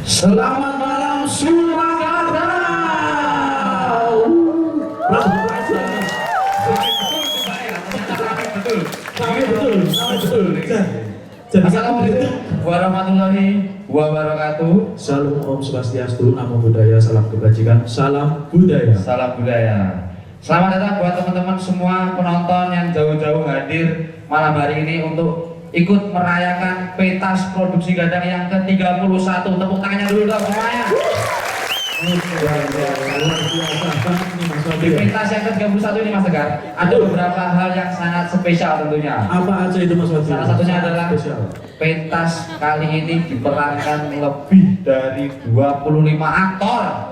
Selamat malam Surakarta. Assalamualaikum warahmatullahi wabarakatuh. Salam Om Swastiastu, Namo Buddhaya, salam kebajikan, salam budaya. Salam budaya. Selamat datang buat teman-teman semua penonton yang jauh-jauh hadir malam hari ini untuk ikut merayakan pentas produksi gadang yang ke-31. Tepuk tangannya dulu dong semuanya. Di pentas yang ke-31 ini Mas Tegar, ada beberapa hal yang sangat spesial tentunya. Apa aja itu Mas Wati? Salah satunya adalah pentas kali ini diperankan lebih dari 25 aktor.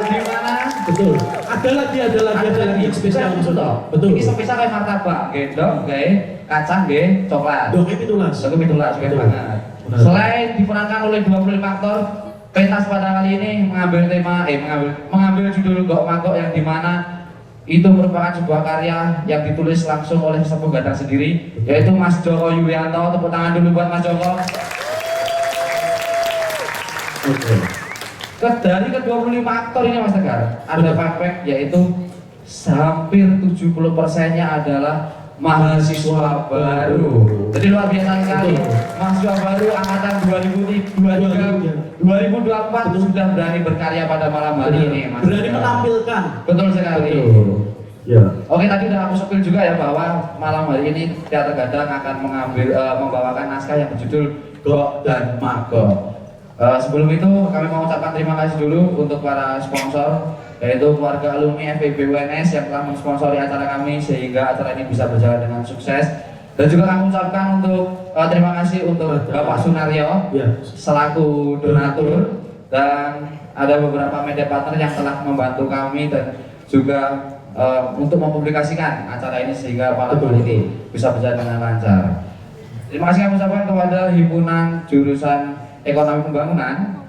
Gimana? Betul. Ada lagi yang spesial Mas Wati. Betul. Ini spesial kayak martabak, gendong, kayak kacang, kayak coklat. Dongeng pitulas. Dongeng pitulas, kayak banget. Selain diperankan oleh 25 aktor, pentas pada kali ini mengambil tema, mengambil judul Gok Magok yang dimana itu merupakan sebuah karya yang ditulis langsung oleh sesepuh gadang sendiri, yaitu Mas Joko Yulianto. Tepuk tangan dulu buat Mas Joko. Dari ke-25 aktor ini Mas Tegar, ada fact yaitu hampir 70%-nya adalah mahasiswa baru. Jadi luar biasa sekali. Mahasiswa baru angkatan 2024 sudah berani berkarya pada malam hari ini, Mas. Berani menampilkan. Betul sekali. Ya. Oke, tadi udah aku sepil juga ya bahwa malam hari ini Teater Gadang akan membawakan naskah yang berjudul Gok dan Magok. Sebelum itu kami mau ucapkan terima kasih dulu untuk para sponsor, yaitu keluarga alumni FEB UNS yang telah mensponsori acara kami sehingga acara ini bisa berjalan dengan sukses. Dan juga kami ucapkan untuk terima kasih untuk Bapak Sunaryo selaku donatur, dan ada beberapa media partner yang telah membantu kami dan juga untuk mempublikasikan acara ini sehingga malam hari ini bisa berjalan dengan lancar. Terima kasih kami ucapkan kepada Himpunan Jurusan Ekonomi Pembangunan,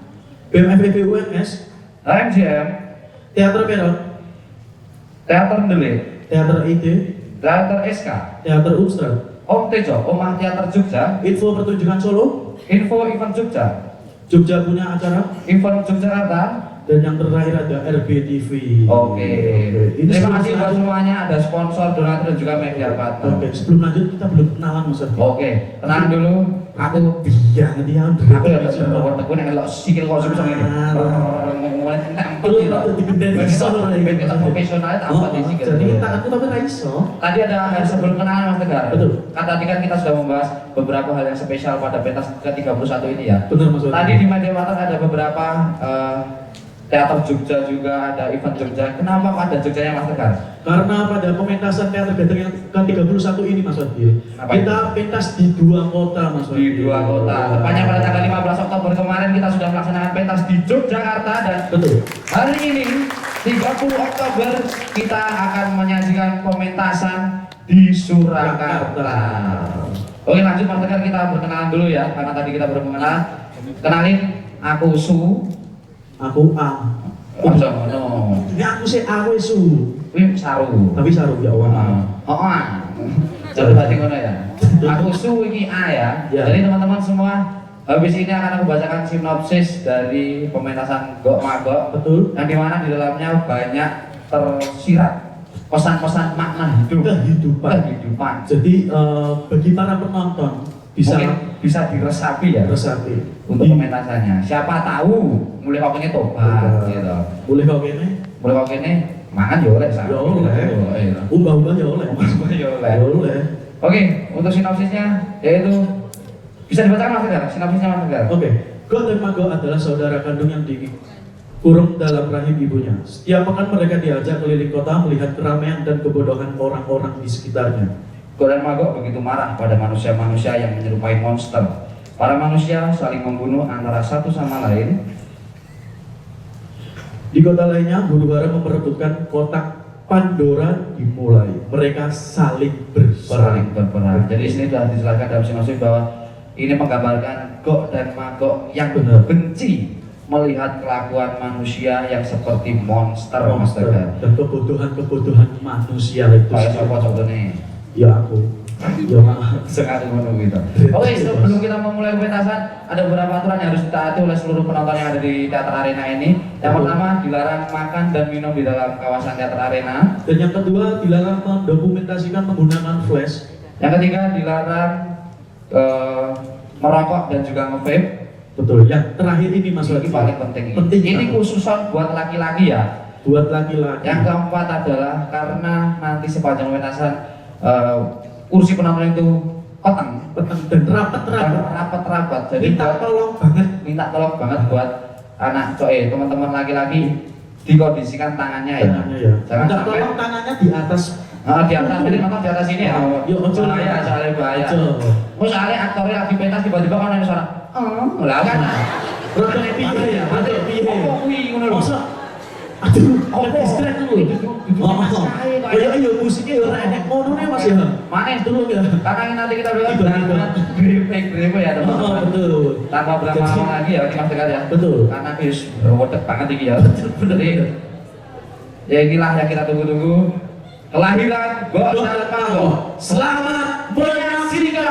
BMFEB UNS, HMGM, Teater Peron, Teater Ndele, Teater ID, Teater SK, Teater Unstra, Om Tejo, Omah Teater Jogja, Info Pertunjukan Solo, Info Event Jogja, Jogja punya acara, Event Yogyakarta, dan yang terakhir ada RBTV. Oke. Ini Terima kasih buat sebelum semuanya, ada sponsor, donatur dan juga media partner. Oke, sebelum lanjut kita belum kenalan Mas Adi. Oke, tenang dulu. Aku biar dia aku ya masih bertekun yang elok sikil kok susah ini. Mulai tempat gitu. Kita profesional tempat di sikil. Jadi kita aku tapi raiso. Tadi ada sebelum kenalan Mas Tegar. Betul. Tadi kan kita sudah membahas beberapa hal yang spesial pada pentas ke-31 ini ya. Benar Mas Adi. Tadi di media partner ada beberapa Teater Jogja, juga ada event Jogja. Kenapa kok ada Jogjanya Mas Tegar? Karena pada pementasan teater gadang yang ke-31 ini Mas Wadil, kita pentas di 2 kota Mas Wadil. Di 2 kota. Tepatnya pada tanggal 15 Oktober kemarin kita sudah melaksanakan pentas di Yogyakarta, dan betul. Hari ini 30 Oktober kita akan menyajikan pementasan di Surakarta. Oke, lanjut Mas Tegar, kita berkenalan dulu ya, karena tadi kita baru mengenal. Kenalin, aku Su. Aku A. No. Ini aku sih Awe Su. Wih, Saru. Tapi Saru ya Allah. Jadi berarti ngono ya. Aku Su ini A ya. Jadi teman-teman semua, habis ini akan aku bacakan sinopsis dari pementasan Gok Magok. Betul. Yang dimana di dalamnya banyak tersirat pesan-pesan makna hidup. Kehidupan. Jadi bagi para penonton bisa diresapi ya. Resapi. Untuk pementasannya. Siapa tahu mulai kok ini tobat gitu. Mulai kok ini. Mulai kok ini mangan ya oleh. Ya oleh. Umbah-umbah ya oleh. Ya oleh. Oke, untuk sinopsisnya yaitu bisa dibacakan Mas Tegar, sinopsisnya Mas Tegar. Oke. Gok dan Magok adalah saudara kandung yang dikurung dalam rahim ibunya. Setiap pekan mereka diajak keliling kota melihat keramaian dan kebodohan orang-orang di sekitarnya. Gok dan Magok begitu marah pada manusia-manusia yang menyerupai monster. Para manusia saling membunuh antara satu sama lain. Di kota lainnya, huru hara memperebutkan kotak Pandora dimulai. Mereka saling berperang. Jadi sini sudah dijelaskan dalam sinopsis bahwa ini menggambarkan Gok dan Magok yang benci melihat kelakuan manusia yang seperti monster. Dan kebodohan manusia itu. Kayak siapa contohnya? Ya aku. Ya maaf. Sekali menunggu itu. Oke, sebelum kita memulai pementasan, ada beberapa aturan yang harus ditaati oleh seluruh penonton yang ada di teater arena ini. Yang pertama, dilarang makan dan minum di dalam kawasan teater arena. Dan yang kedua, dilarang mendokumentasikan menggunakan flash. Yang ketiga, dilarang merokok dan juga nge-vape. Betul. Yang terakhir ini Mas Ini Wadi. paling penting. Penting Ini banget. khususan buat laki-laki ya. Buat laki-laki. Yang keempat adalah karena nanti sepanjang pementasan kursi penonton itu peteng dan rapat-rapat. rapat-rapat. Jadi Minta minta tolong banget buat anak teman-teman laki-laki dikondisikan tangannya ya. Tangannya ya. Jangan Minta sampai tolong tangannya di atas. di atas, jadi nonton di atas ini ya. Yuk, ojo lah. Bahaya, soalnya bahaya. Ojo. Soalnya aktornya lagi pentas tiba-tiba kan ada suara, lah kan. Rodo piye ya? Rodo piye? Apa kuwi ngono lho. Masa? Aduh, Apa? distract dulu. Ayo musiknya ya ora enek ngono ne Mas ya. Mana Dulu ya. karena nanti kita bilang Tiba-tiba. brief ya teman-teman. Betul. Tanpa berlama-lama lagi ya Mas Tegar ya. Betul. Karena wis wedek banget iki ya. Jadi ya inilah yang kita tunggu-tunggu. Kelahiran Gok dan Magok. Selamat menyaksikan.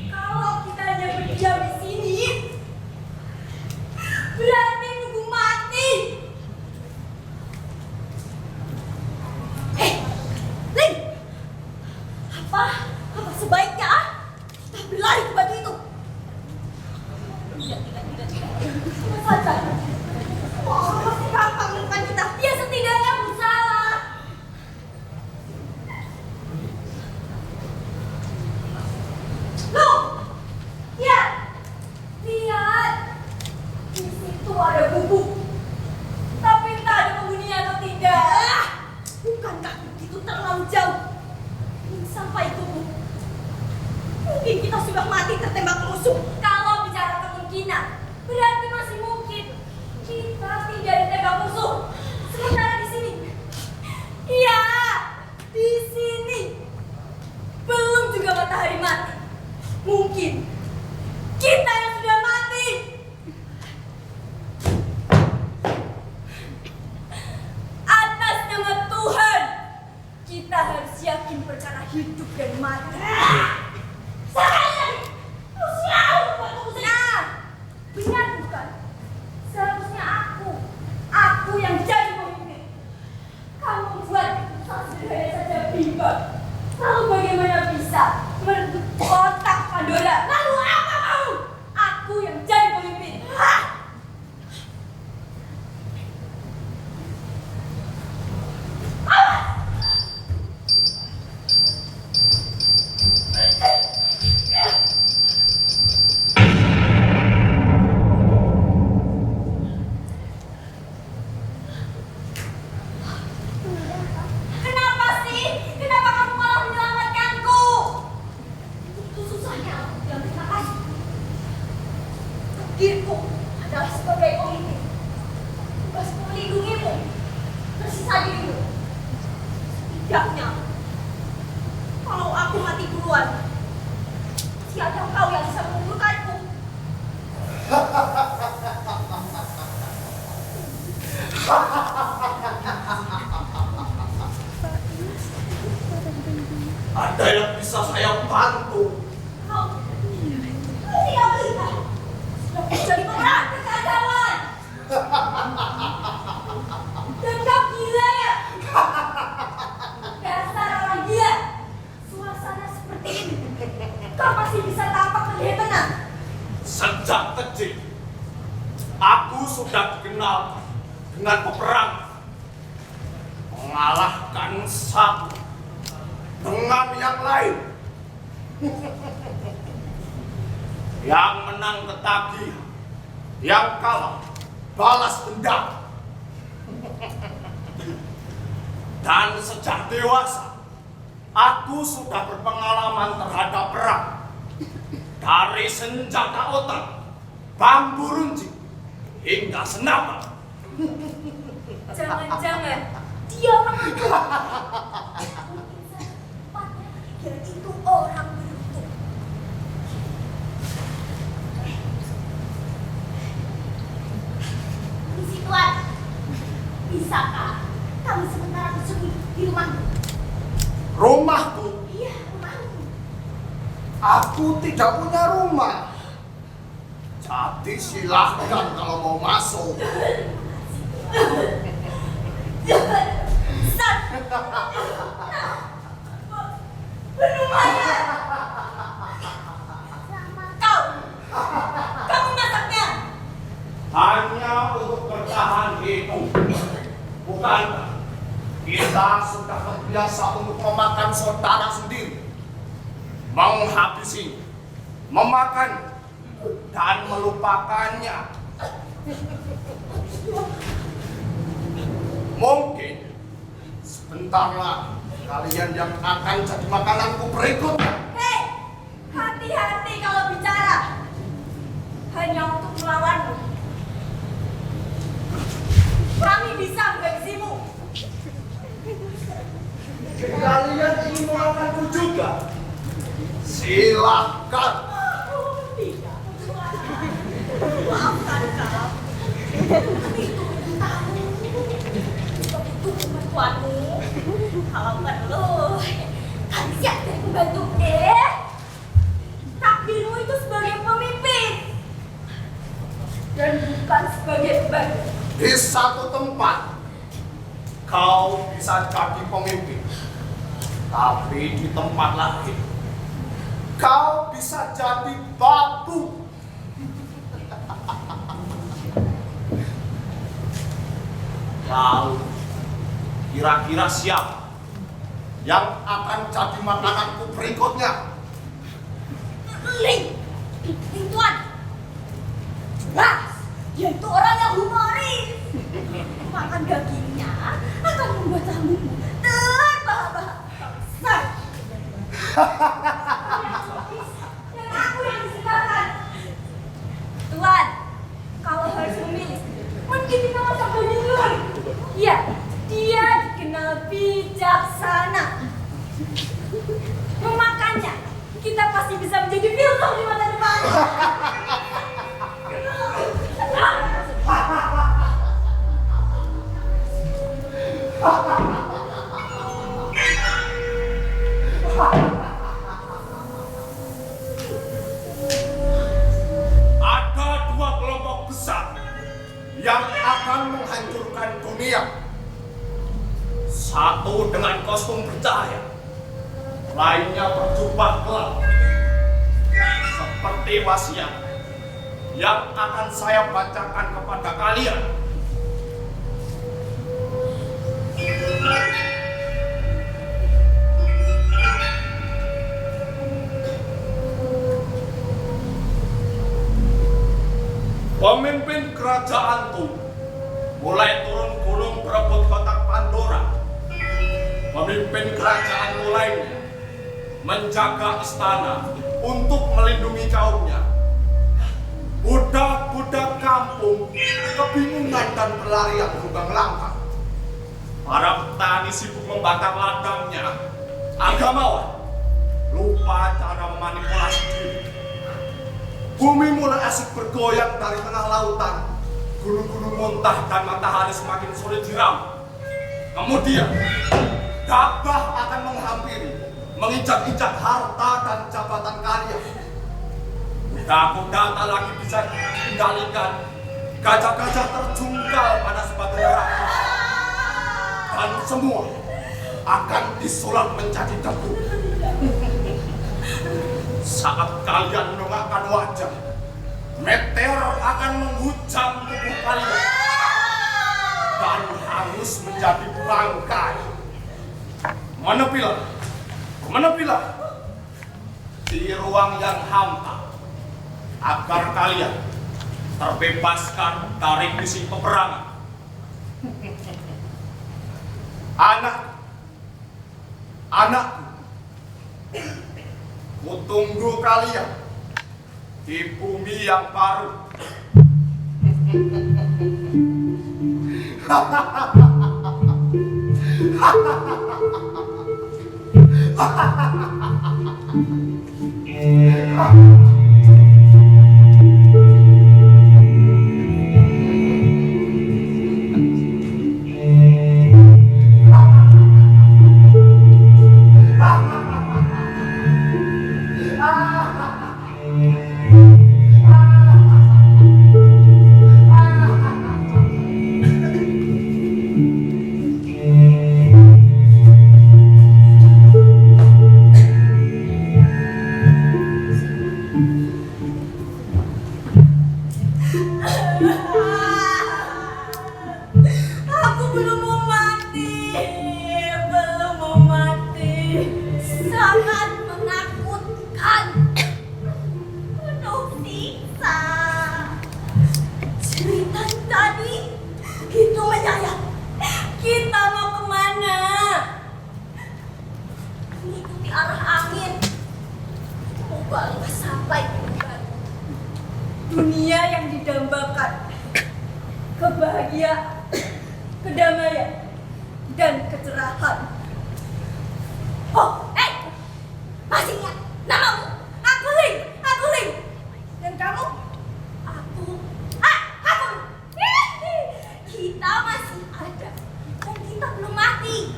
Kalau kita hanya berdiam di sini, berarti nunggu mati. Ling, apa sebaiknya kita berlari ke batu itu? Tidak. Tidak saja. Oh, masih gampang menemukan kita. Dia setidaknya bersalah. Loh, lihat, di situ ada bubuk. Tapi entah ada penghuninya atau tidak. Bukankah begitu terlalu jauh? Sampai tubuh. Mungkin kita sudah mati tertembak musuh. Kalau bicara kemungkinan, berarti masih mungkin kita tidak ditembak musuh. Sementara di sini, iya, di sini belum juga matahari mati. Mungkin kita yang sudah mati. Atas nama Tuhan, kita harus yakin perkara hidup dan mati. Sekali lagi, lu selalu buat usaha. Benar bukan? Seharusnya aku yang jadi pemimpin. Kamu buat keputusan sederhana saja bimbang. Lalu bagaimana bisa merebut kotak Pandora? Lalu apa kamu? Aku yang jadi pemimpin. Kenapa sih? Kenapa kamu malah menyelamatkanku? Itu susahnya aku bilang terima kasih. Takdirku adalah sebagai pemimpin. Tugasku melindungimu. Tersisa dirimu. Setidaknya, kalau aku mati duluan, masih ada kau yang bisa menguburkanku. Ada yang bisa saya bantu. Kau tidak melihat. Sudah menjadi pemeran kekacauan. Dan kau gila ya? Dasar orang gila. Suasana seperti ini, kau masih bisa tampak terlihat tenang. Sejak kecil, satu dengan yang lain. Yang menang ketagihan, yang kalah balas dendam. Dan sejak dewasa, aku sudah berpengalaman terhadap perang. Dari senjata otak, bambu runcing, hingga senapan. Jangan-jangan dia orang itu. Mungkin saja tepatnya dia itu orang beruntung. Misi Tuan, bisakah kami sementara bersembunyi di rumahmu? Rumahku, Iya, rumahmu. aku tidak punya rumah. Jadi silahkan kalau mau masuk. San! Berlumayan! Kau! Kamu masaknya! Hanya untuk bertahan hidup. Bukankah kita sudah terbiasa untuk memakan saudara sendiri, menghabisi, memakan, dan melupakannya. Mungkin sebentar lagi kalian yang akan jadi makananku berikutnya. Hei! Hati-hati kalau bicara! Hanya untuk melawanmu. Kami bisa menghabisimu. Kalian ingin melawanku juga? Silahkan. Tidak, Tuan. Maafkan kau. Kami itu tahu. Begitu pembantuanmu. Kalau perlu, kami siap jadi pembantu. Takdirmu itu sebagai pemimpin. Dan bukan sebagai pembantu. Di satu tempat kau bisa jadi pemimpin, tapi di tempat lain kau bisa jadi batu. Lalu kira-kira siapa yang akan jadi makananku berikutnya? Ling Tuan. Jelas, dia itu orang yang humoris. Makan dagingnya akan membuat lambungmu terbahak-bahak. Besar. Dan aku yang disediakan. Tuan, kalau harus memilih, mending kita masak daging luar. Iya, dia dikenal bijaksana. Memakannya, kita pasti bisa menjadi filsuf di masa depan. Ada dua kelompok besar yang akan menghancurkan dunia. Satu dengan kostum bercahaya, lainnya berjubah gelap. Seperti wasiat yang akan saya bacakan kepada kalian. Pemimpin kerajaan Tu mulai turun gunung berebut kotak Pandora. Pemimpin kerajaan lainnya menjaga istana untuk melindungi kaumnya. Budak-budak kampung kebingungan dan berlarian lubang langkah. Para petani sibuk membakar ladangnya. Agamawan lupa cara memanipulasi diri. Bumi mulai asik bergoyang dari tengah lautan. Gunung-gunung muntah dan matahari semakin sulit diram. Kemudian, gabah akan menghampiri, menginjak-injak harta dan jabatan kalian. Kuda-kuda tak lagi bisa dikendalikan. Gajah-gajah terjungkal pada sepatu neraka. Dan semua akan disulap menjadi debu. Saat kalian menongakkan wajah, meteor akan menghujam tubuh kalian dan hangus menjadi bangkai. Menepilah di ruang yang hampa agar kalian terbebaskan dari misi peperangan. Anakku, kutunggu kalian di bumi yang baru. Aku belum mau mati. Sangat menakutkan. Penuh siksa. Cerita tadi itu menyayat. Kita mau kemana? Mengikuti arah angin. Semoga lekas sampai ke dunia yang didambakan. Kebahagiaan, kedamaian, dan kecerahan. Oh, masih ingat namamu? Aku Ling. Dan kamu? Aku. Kita masih ada, dan kita belum mati.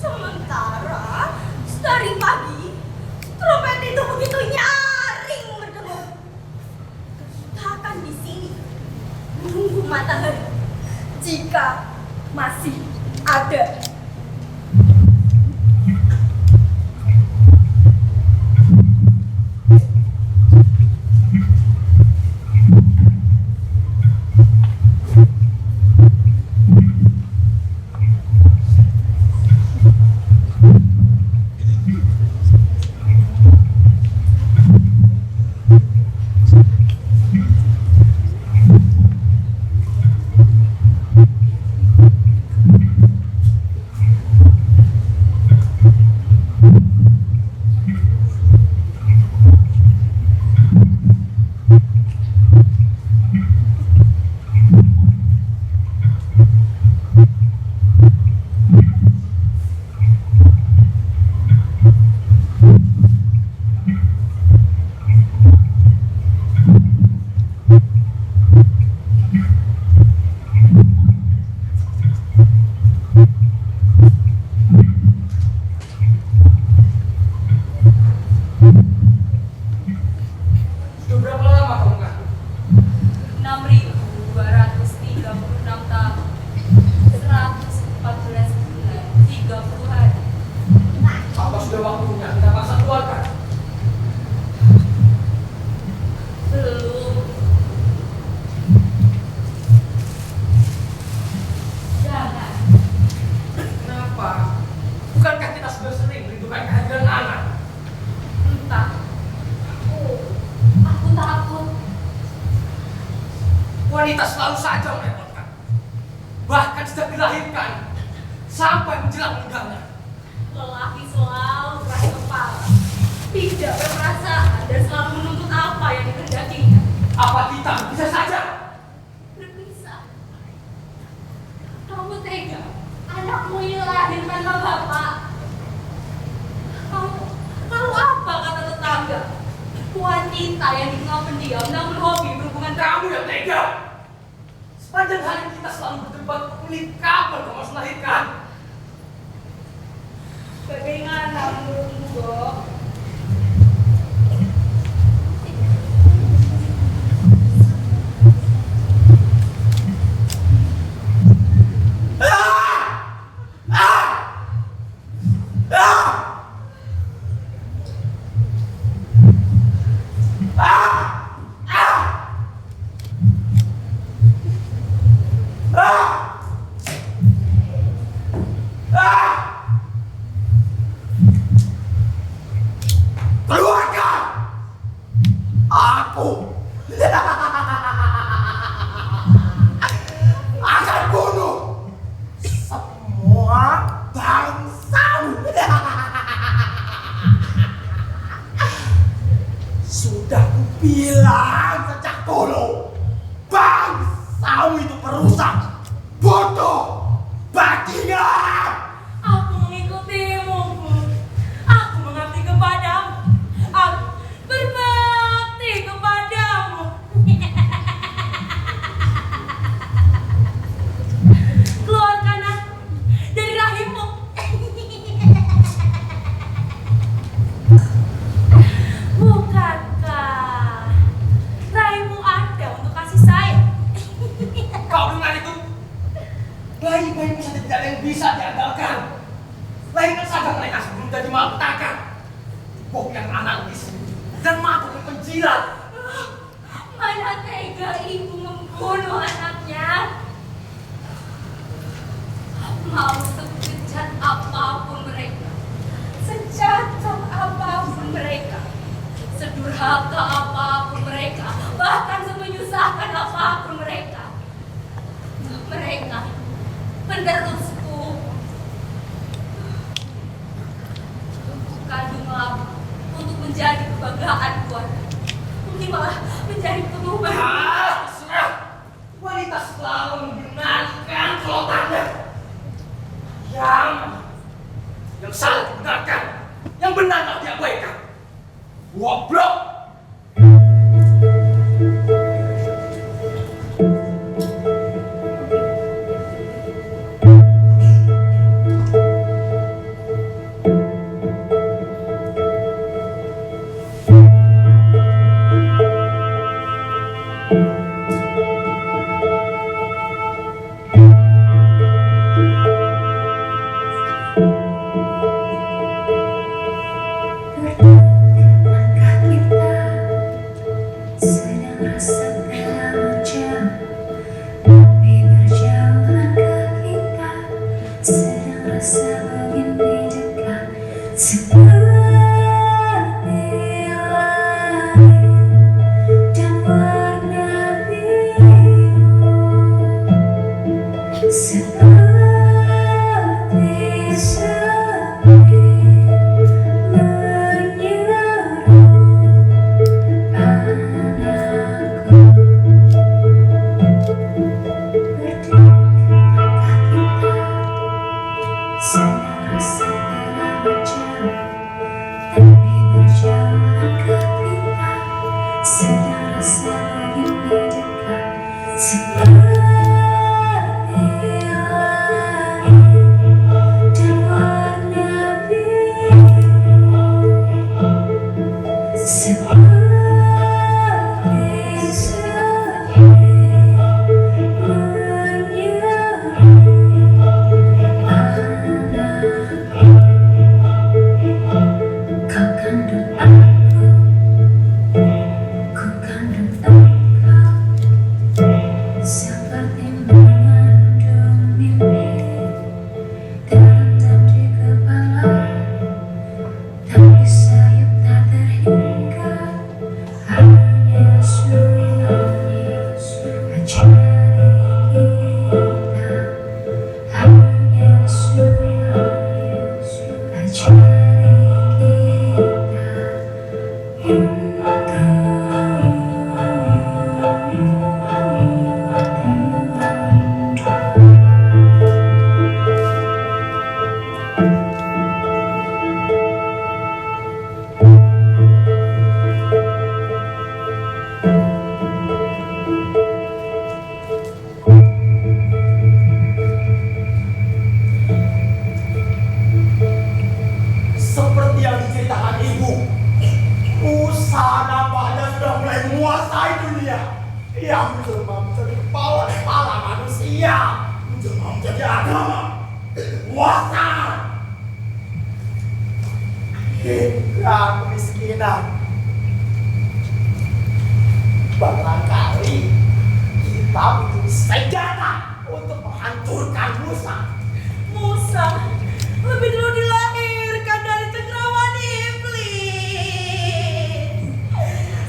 Sementara dari pagi, trompet itu begitu nyaring berdengung. Kita akan di sini menunggu matahari jika masih ada. Wanita selalu saja merepotkan. Bahkan sejak dilahirkan sampai menjelang meninggalnya. Lelaki selalu keras kepala, tidak berperasaan dan selalu menuntut apa yang dikehendakinya. Apa kita bisa saja Berpisah. Kamu tega anakmu ini lahir tanpa bapak. Kamu apa kata tetangga? Wanita yang dikenal pendiam namun hobi berhubungan. kamu yang tega? Sepanjang hari kita selalu berdebat menit kapan kamu harus melahirkan. Bagaimana menurutmu, Dok? aku. Akan bunuh semua bangsamu. Sudah kubilang sejak dulu, bangsamu itu perusak, bodoh, bajingan. Aku mengikutimu, Bu. Aku mengabdi kepadamu. Aku berbakti kepadamu. Keluarkan aku dari rahimmu. Bukankah rahimmu ada untuk kasih sayang? Kau dengar itu? Bayi-bayi saja tidak ada yang bisa diandalkan. Lahirkan saja mereka sebelum jadi malapetaka. Bok yang anarkis dan mabuk yang penjilat. Mana tega ibu membunuh anaknya? Mau sekejam apapun mereka, sejahat apapun mereka, sedurhaka apapun mereka, bahkan semenyusahkan apapun mereka, penerusku. Untuk kandung lama, untuk menjadi kebanggaan keluarga, mungkin malah menjadi penuh. Serah. Wanita selalu membenarkan kelotannya. Yang salah dibenarkan, yang benar tak diabaikan. Goblok.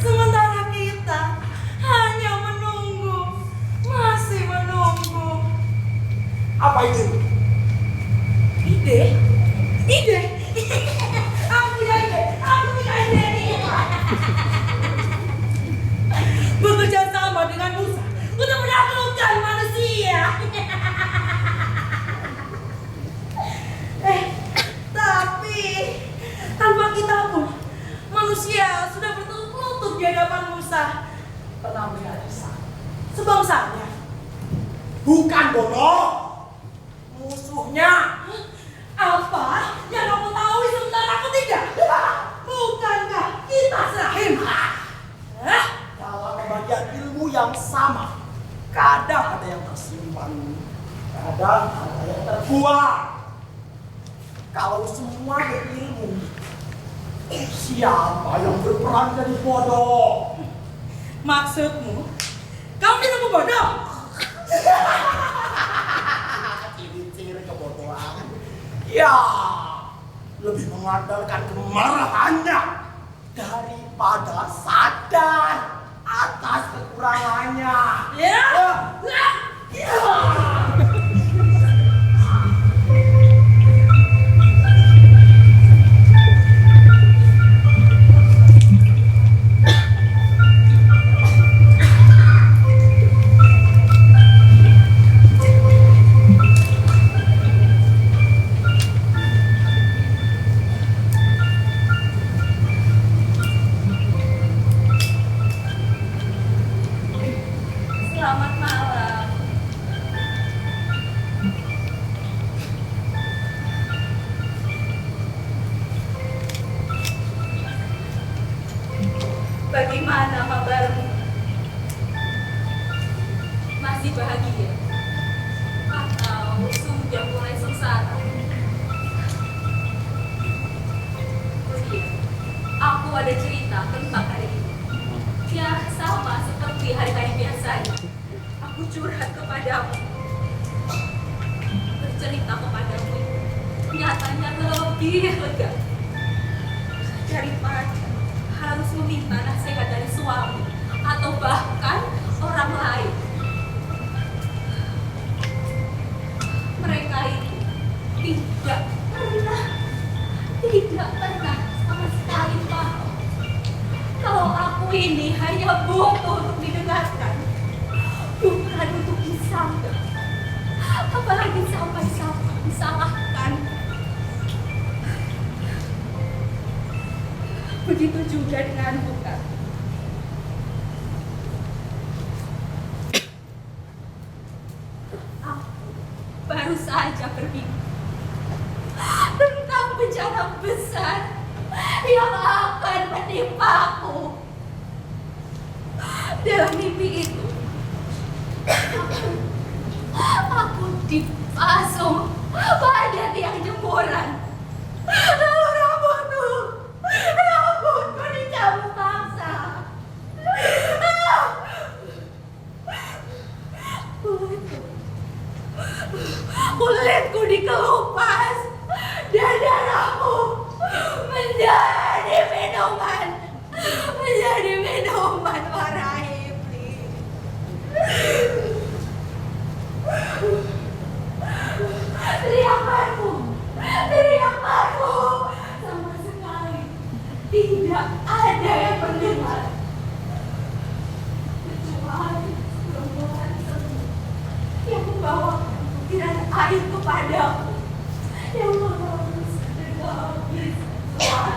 Sementara kita Tanpa kita pun, manusia sudah berlutut di hadapan Musa. Pernah melihat Isa, sebangsanya. Bukan bodoh, musuhnya. Apa yang kamu tahu sementara aku tidak? Bukankah kita serahim? Dalam pembagian ilmu yang sama, kadang ada yang tersimpan, kadang ada yang terbuang. Kalau semua berilmu, siapa yang berperan jadi bodoh? Maksudmu, kamu menunggu bodoh? Ciri-ciri kebodohan. Ya, lebih mengandalkan kemarahannya daripada sadar atas kekurangannya. Ya? Ya. Selamat malam. Bagaimana kabarmu? Masih bahagia? Atau sudah mulai sengsara? Oh iya, aku ada cerita tentang hari ini. Ya sama seperti hari-hari biasanya. Aku curhat kepadamu, bercerita kepadamu, nyatanya lebih lega daripada harus meminta nasihat dari suami atau bahkan orang lain. Mereka itu tidak pernah sama sekali paham kalau aku ini hanya butuh untuk didengarkan, bukan untuk disanggah, apalagi sampai disalahkan. Begitu juga denganmu, Kak. Aku baru saja bermimpi tentang bencana besar yang akan menimpaku. Dalam mimpi itu, aku dipasung pada tiang jemuran. Lalu rambutku dicabut paksa. Kulitku dikelupas dan darahku menjadi minuman para iblis. Teriakanku sama sekali tidak ada yang mendengar kecuali rombongan semut yang membawakan butiran air kepadaku yang mengurus habis suara.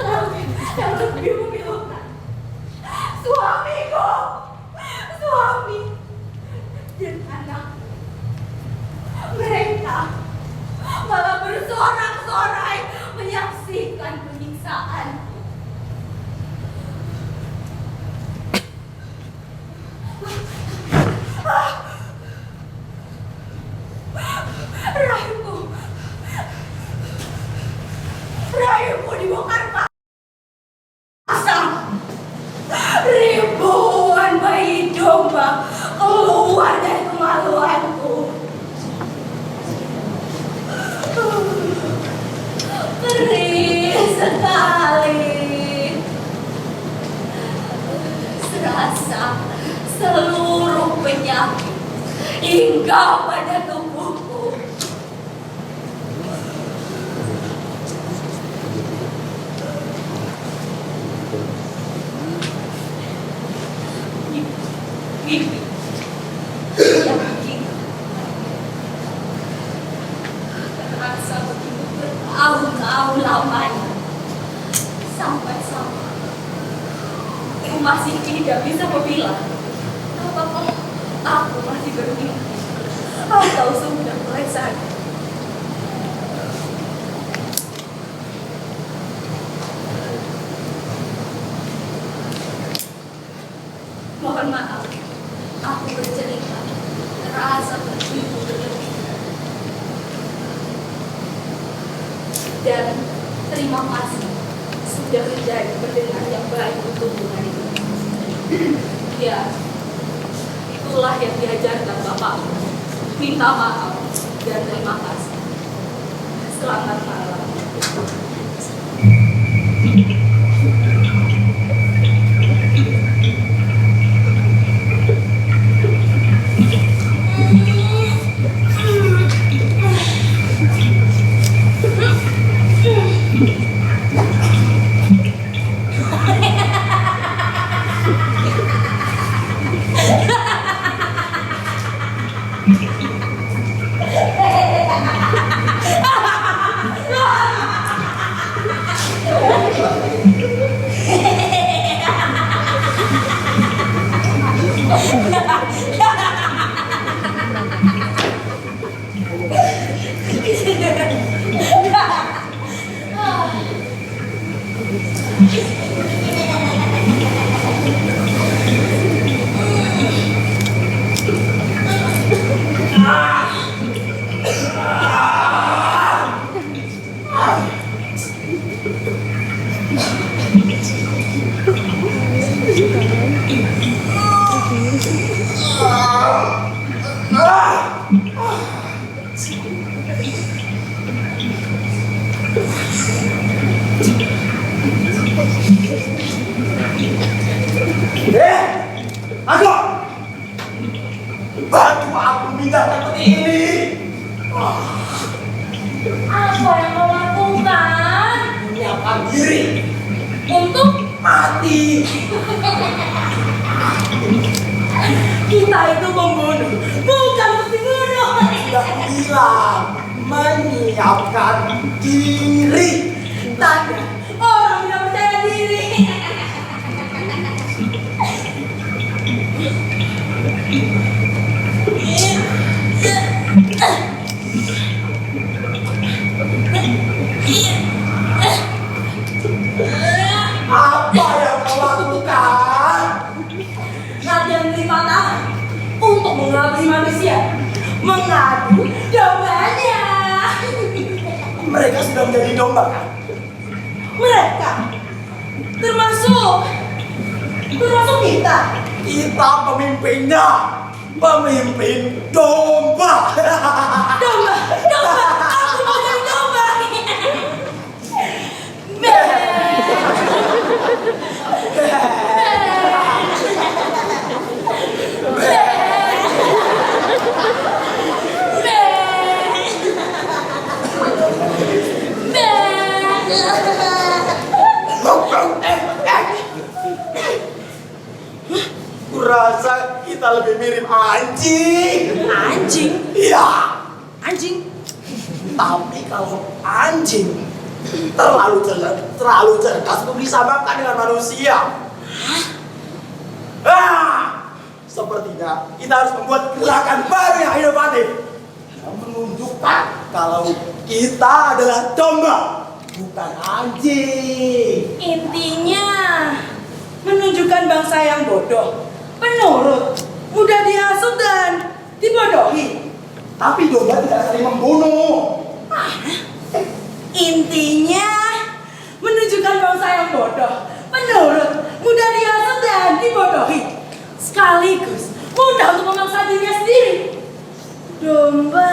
Lalu yang lebih memilukan, suamiku, suami dan anakku, mereka malah bersorak-sorai menyaksikan penyiksaanku. Rahimku dibongkar pasang. Ribuan bayi domba keluar dari kemaluanku. Perih sekali. Serasa seluruh penyakit hingga pada tubuhku. Mimpi yang hakiki tahun lamanya. Sampai-sampai aku masih tidak bisa memilah apakah aku masih bermimpi atau sudah mulai sadar. Mohon maaf, aku bercerita terasa begitu berlebih. Dan terima kasih sudah menjadi pendengar yang baik untuk hubungan ini. Ya, itulah yang diajarkan Bapakku. Minta maaf dan terima kasih. Selamat malam. Aku bantu aku minta seperti ini. Apa yang kau lakukan? Menyiapkan diri Untuk mati. kita itu pembunuh, bukan pembunuh. Tidak bilang menyiapkan diri. Tanda orang tidak percaya diri. Apa yang kau lakukan? Latihan lima tangan untuk mengabdi manusia, mengadu dombanya. Mereka sudah menjadi domba kan? Mereka termasuk kita. Kita pemimpinnya, pemimpin domba. Domba, aku mau jadi domba. Be. Kurasa kita lebih mirip anjing. Anjing, Iya. anjing. Tapi kalau anjing terlalu cerdas untuk disamakan dengan manusia. Sepertinya kita harus membuat gerakan baru yang inovatif yang menunjukkan kalau kita adalah domba, bukan anjing. Intinya menunjukkan bangsa yang bodoh, penurut, mudah dihasut dan dibodohi. Tapi domba tidak saling membunuh. Intinya menunjukkan bangsa yang bodoh, penurut, mudah dihasut dan dibodohi. Sekaligus mudah untuk memaksa dirinya sendiri. Domba.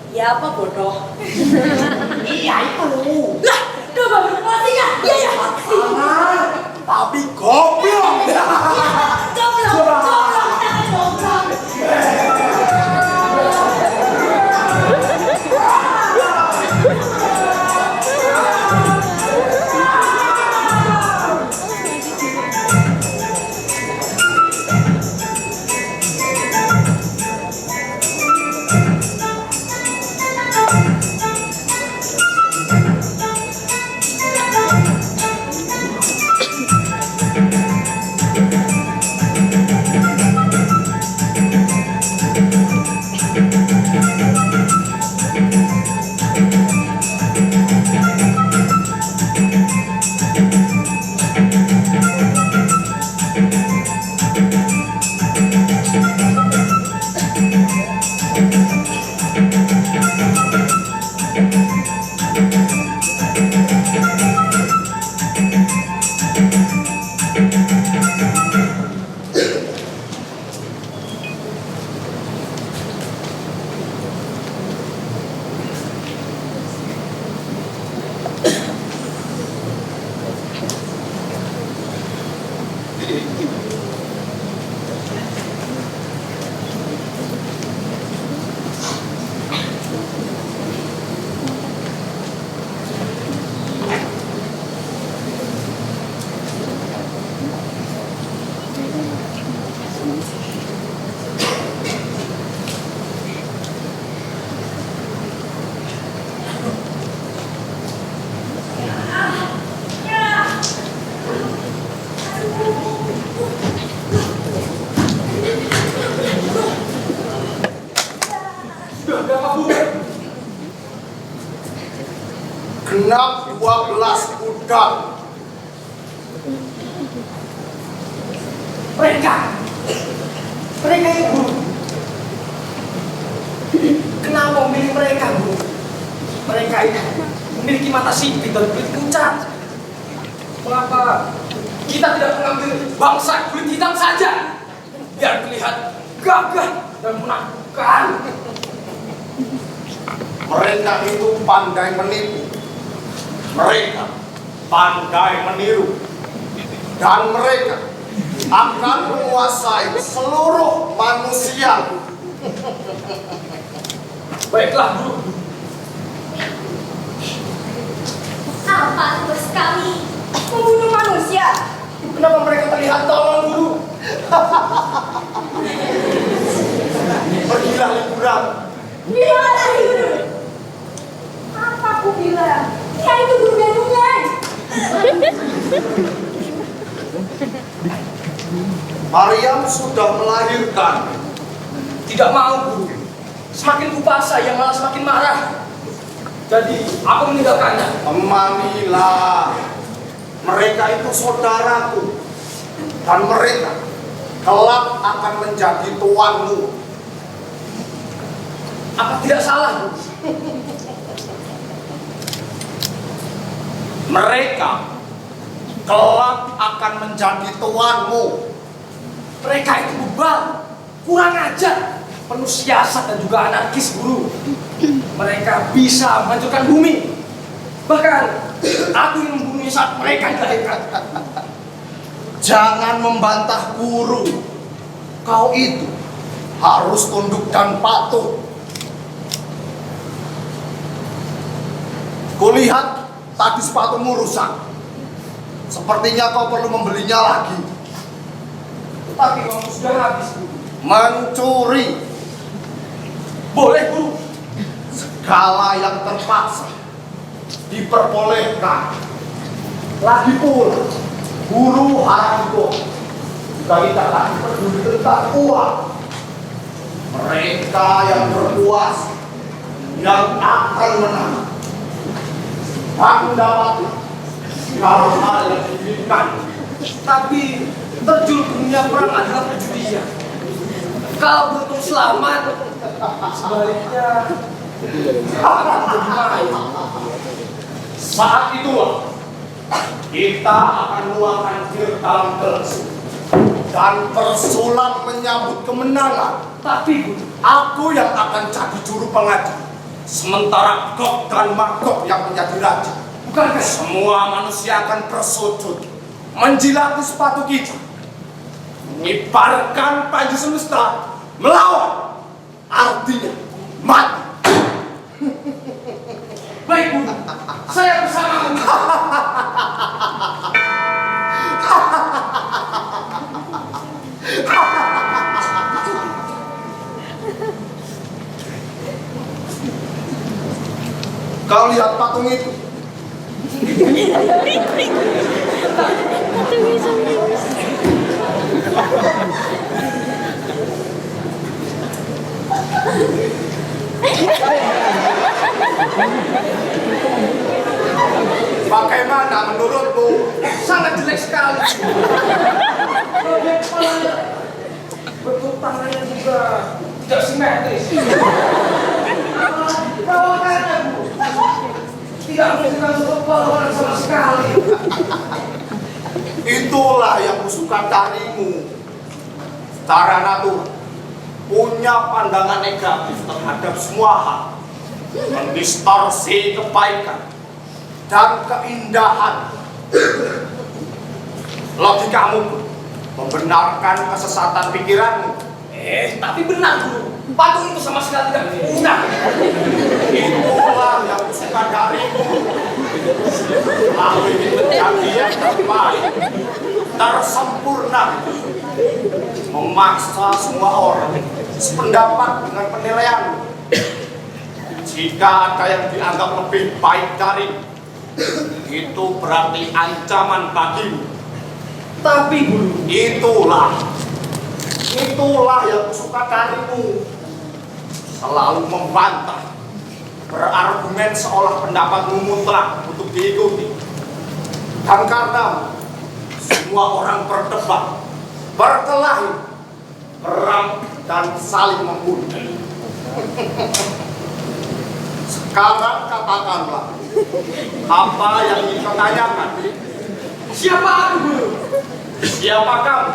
Ya apa bodoh? Iya itu. Lah, domba berpelatinya. Iya ya. Pasangan, tapi goblok. Goblok. segenap 12 budak. Mereka itu guru. Kenapa memilih mereka, guru? Mereka itu memiliki mata sipit dan kulit pucat. Mengapa kita tidak mengambil bangsa kulit hitam saja? Biar terlihat gagah dan menakutkan. Mereka itu pandai menipu. Mereka pandai meniru. Dan mereka akan menguasai seluruh manusia. Baiklah, guru. Apa tugas kami? Membunuh manusia? Kenapa mereka terlihat tolong, guru? Pergilah liburan. Bilang tadi guru. Apa aku bilang? Dia itu guru gadungan. Maryam sudah melahirkan. Tidak mau, guru. Semakin kupaksa, ia malah semakin marah. Jadi, aku meninggalkannya. Temanilah. Mereka itu saudaraku. Dan mereka kelak akan menjadi tuanmu. Apa tidak salah, guru? Mereka kelak akan menjadi tuanmu. Mereka itu bebal, kurang ajar, penuh siasat dan juga anarkis, guru. Mereka bisa menghancurkan bumi. Bahkan, aku ingin membunuhnya saat mereka dilahirkan. Jangan membantah guru. Kau itu harus tunduk dan patuh. Kulihat tadi sepatumu rusak. Sepertinya kau perlu membelinya lagi. Tapi kamu sudah habis, guru. Mencuri. Boleh, guru. Segala yang terpaksa diperbolehkan. Lagi pula, guru Haramgo juga tidak lagi peduli tentang uang. Mereka yang berkuasa yang akan menang. Aku dapat hal-hal yang diinginkan. Tapi terjun ke dunia perang adalah perjudian. Kalau beruntung selamat, sebaliknya akan menjadi main. Saat itulah kita akan nuangkan bir dalam gelas dan bersulang menyambut kemenangan. Tapi, guru, Aku yang akan jadi juru pengajar, sementara Gog dan Magog yang menjadi raja. bukankah Semua manusia akan bersujud, menjilati sepatu kita, mengibarkan panji semesta, melawan, artinya mati. baik, guru? Saya bersamamu. Kau lihat patung itu? Bagaimana menurutmu? Sangat jelek sekali. Bagian kepalanya, bentuk tangannya juga tidak simetris. Perawakannya, Bu, tidak menunjukkan suatu perlawanan sama sekali. Itulah yang kusuka darimu. Secara natural, punya pandangan negatif terhadap semua hal, mendistorsi kebaikan dan keindahan. Logikamu membenarkan kesesatan pikiranmu. Tapi benar, guru. Patung itu sama sekali tidak punah. Itulah yang kusuka darimu. Lalu ingin menjadi yang terbaik, tersempurna, memaksa semua orang sependapat dengan penilaianmu. Jika ada yang dianggap lebih baik dari itu berarti ancaman bagimu. Tapi, guru, Itulah yang kusuka darimu. Selalu membantah, berargumen seolah pendapatmu mutlak untuk diikuti. Dan karena semua orang berdebat, berkelahi, perang, dan saling membunuh. Sekarang katakanlah apa yang ingin kau tanyakan. Siapa aku, Guru? Siapa kamu?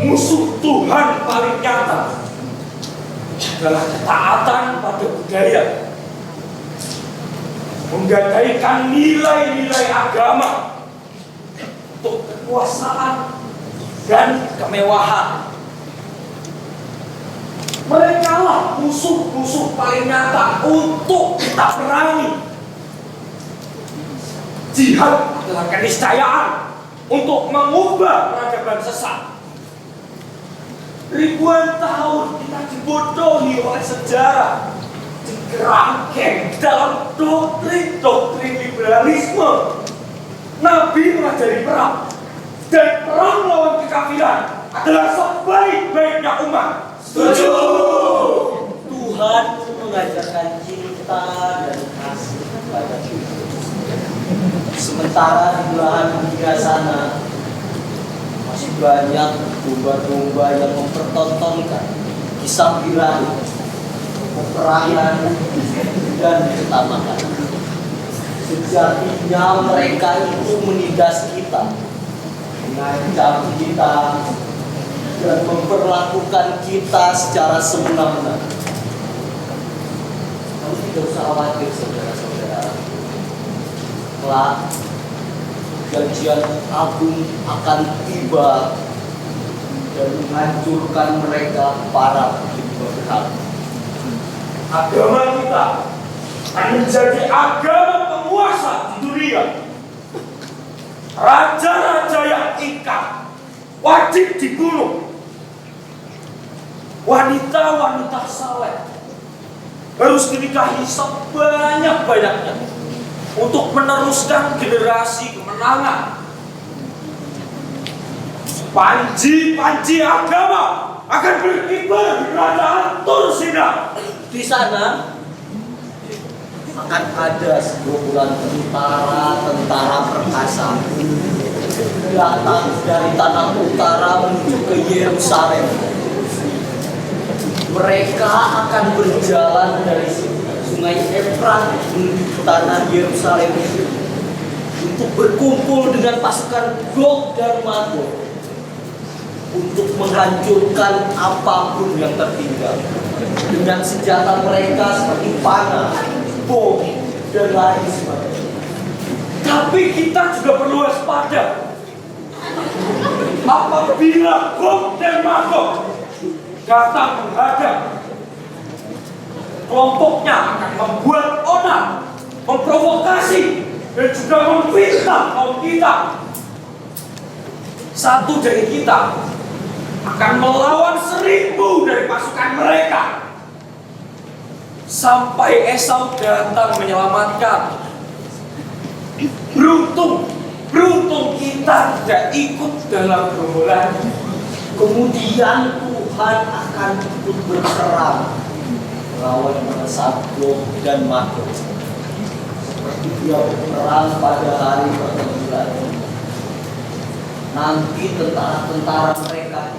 Musuh Tuhan paling nyata adalah ketaatan pada budaya, menggadaikan nilai-nilai agama untuk kekuasaan dan kemewahan. Mereka lah musuh-musuh paling nyata untuk kita perangi. Jihad adalah keniscayaan untuk mengubah peradaban sesat. Ribuan tahun kita dibodohi oleh sejarah, dikerangkeng dalam doktrin liberalisme. Nabi mengajari perang, dan perang lawan kekafiran adalah sebaik-baiknya umat. Setuju. Tuhan mengajarkan cinta dan kasih kepada kita. Sementara di belahan dunia sana masih banyak domba-domba yang mempertontonkan kisah birahi, peperangan, dan ketamakan. Sejatinya mereka itu menindas kita, mengancam kita, dan memperlakukan kita secara semena-mena. Kamu tidak usah khawatir, saudara-saudara. Kelak janjian agung akan tiba dan menghancurkan mereka para berhak. Agama kita akan menjadi agama penguasa di dunia. Raja-raja yang ingkar wajib dibunuh. Wanita-wanita saleh harus dinikahi sebanyak-banyaknya untuk meneruskan generasi kemenangan. Panji-panji agama akan berkibar di kerajaan Tursina. Di sana akan ada segerombolan tentara perkasa datang dari tanah utara menuju ke Yerusalem. Mereka akan berjalan dari Sungai Efrat menuju tanah Yerusalem untuk berkumpul dengan pasukan Gog dan Magog untuk menghancurkan apapun yang tertinggal dengan senjata mereka seperti panah, bom, dan lain sebagainya. Tapi kita juga perlu waspada. Apabila Gog dan Magog datang menghadap, kelompoknya akan membuat onar, memprovokasi, dan juga memfitnah kaum kita. Satu dari kita akan melawan 1000 dari pasukan mereka sampai Esau datang menyelamatkan. Beruntung kita tidak ikut dalam gerombolan. Kemudian Tuhan akan ikut berperang melawan bangsa Gog dan Magog seperti dia berperang pada hari pertempuran. Nanti tentara-tentara mereka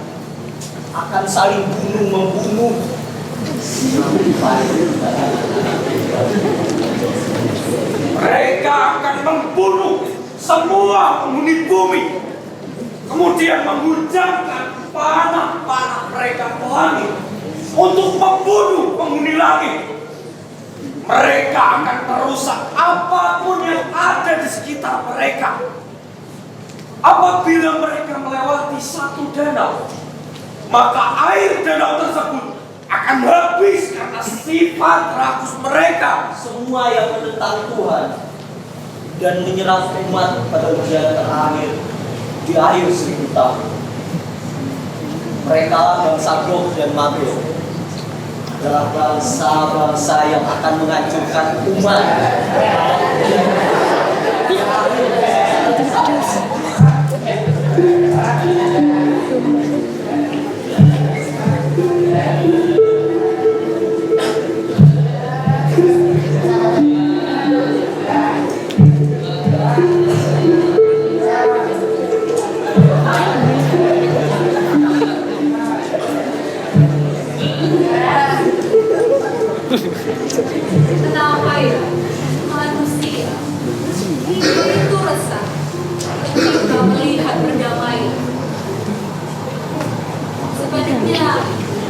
akan saling bunuh-membunuh Mereka akan membunuh semua penghuni bumi, kemudian menghujamkan panah-panah mereka ke langit untuk membunuh penghuni langit. Mereka akan merusak apapun yang ada di sekitar mereka. Apabila mereka melewati satu danau, maka air danau tersebut akan habis karena sifat rakus mereka. Semua yang menentang Tuhan dan menyerang umat pada ujian terakhir di akhir 1000 tahun. Mereka bangsa Gog dan Magog adalah bangsa-bangsa yang akan menghancurkan umat. Kenapa ya manusia itu resah ketika melihat perdamaian? Sebaliknya,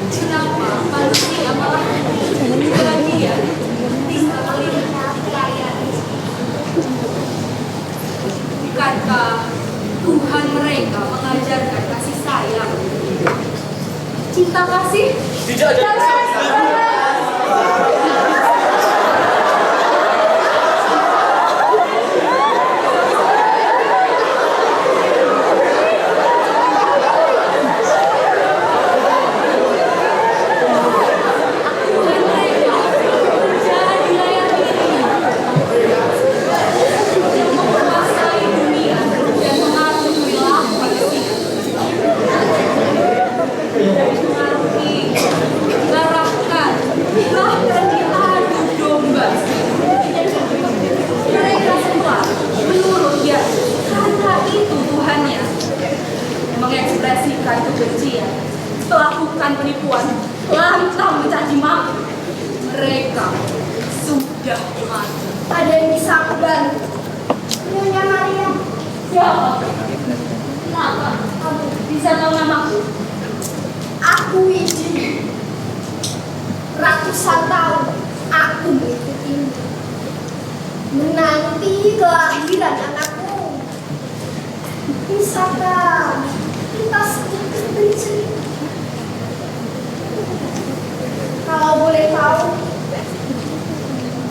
kenapa manusia malah bahagia ketika melihat kekayaan? Bukankah Tuhan mereka mengajarkan kasih sayang, cinta kasih? Tidak ada. Mengekspresikan kebencian, melakukan penipuan, lantang mencaci maki. Mereka sudah mati. Ada yang bisa membantu? Nyonya Maria. Siapa? Kenapa kamu bisa tahu namaku? Aku Widi. Ratusan tahun aku mengikutimu, menanti kelahiran anakku. Bisakah kita sedikit bercerita? Kalau boleh tahu,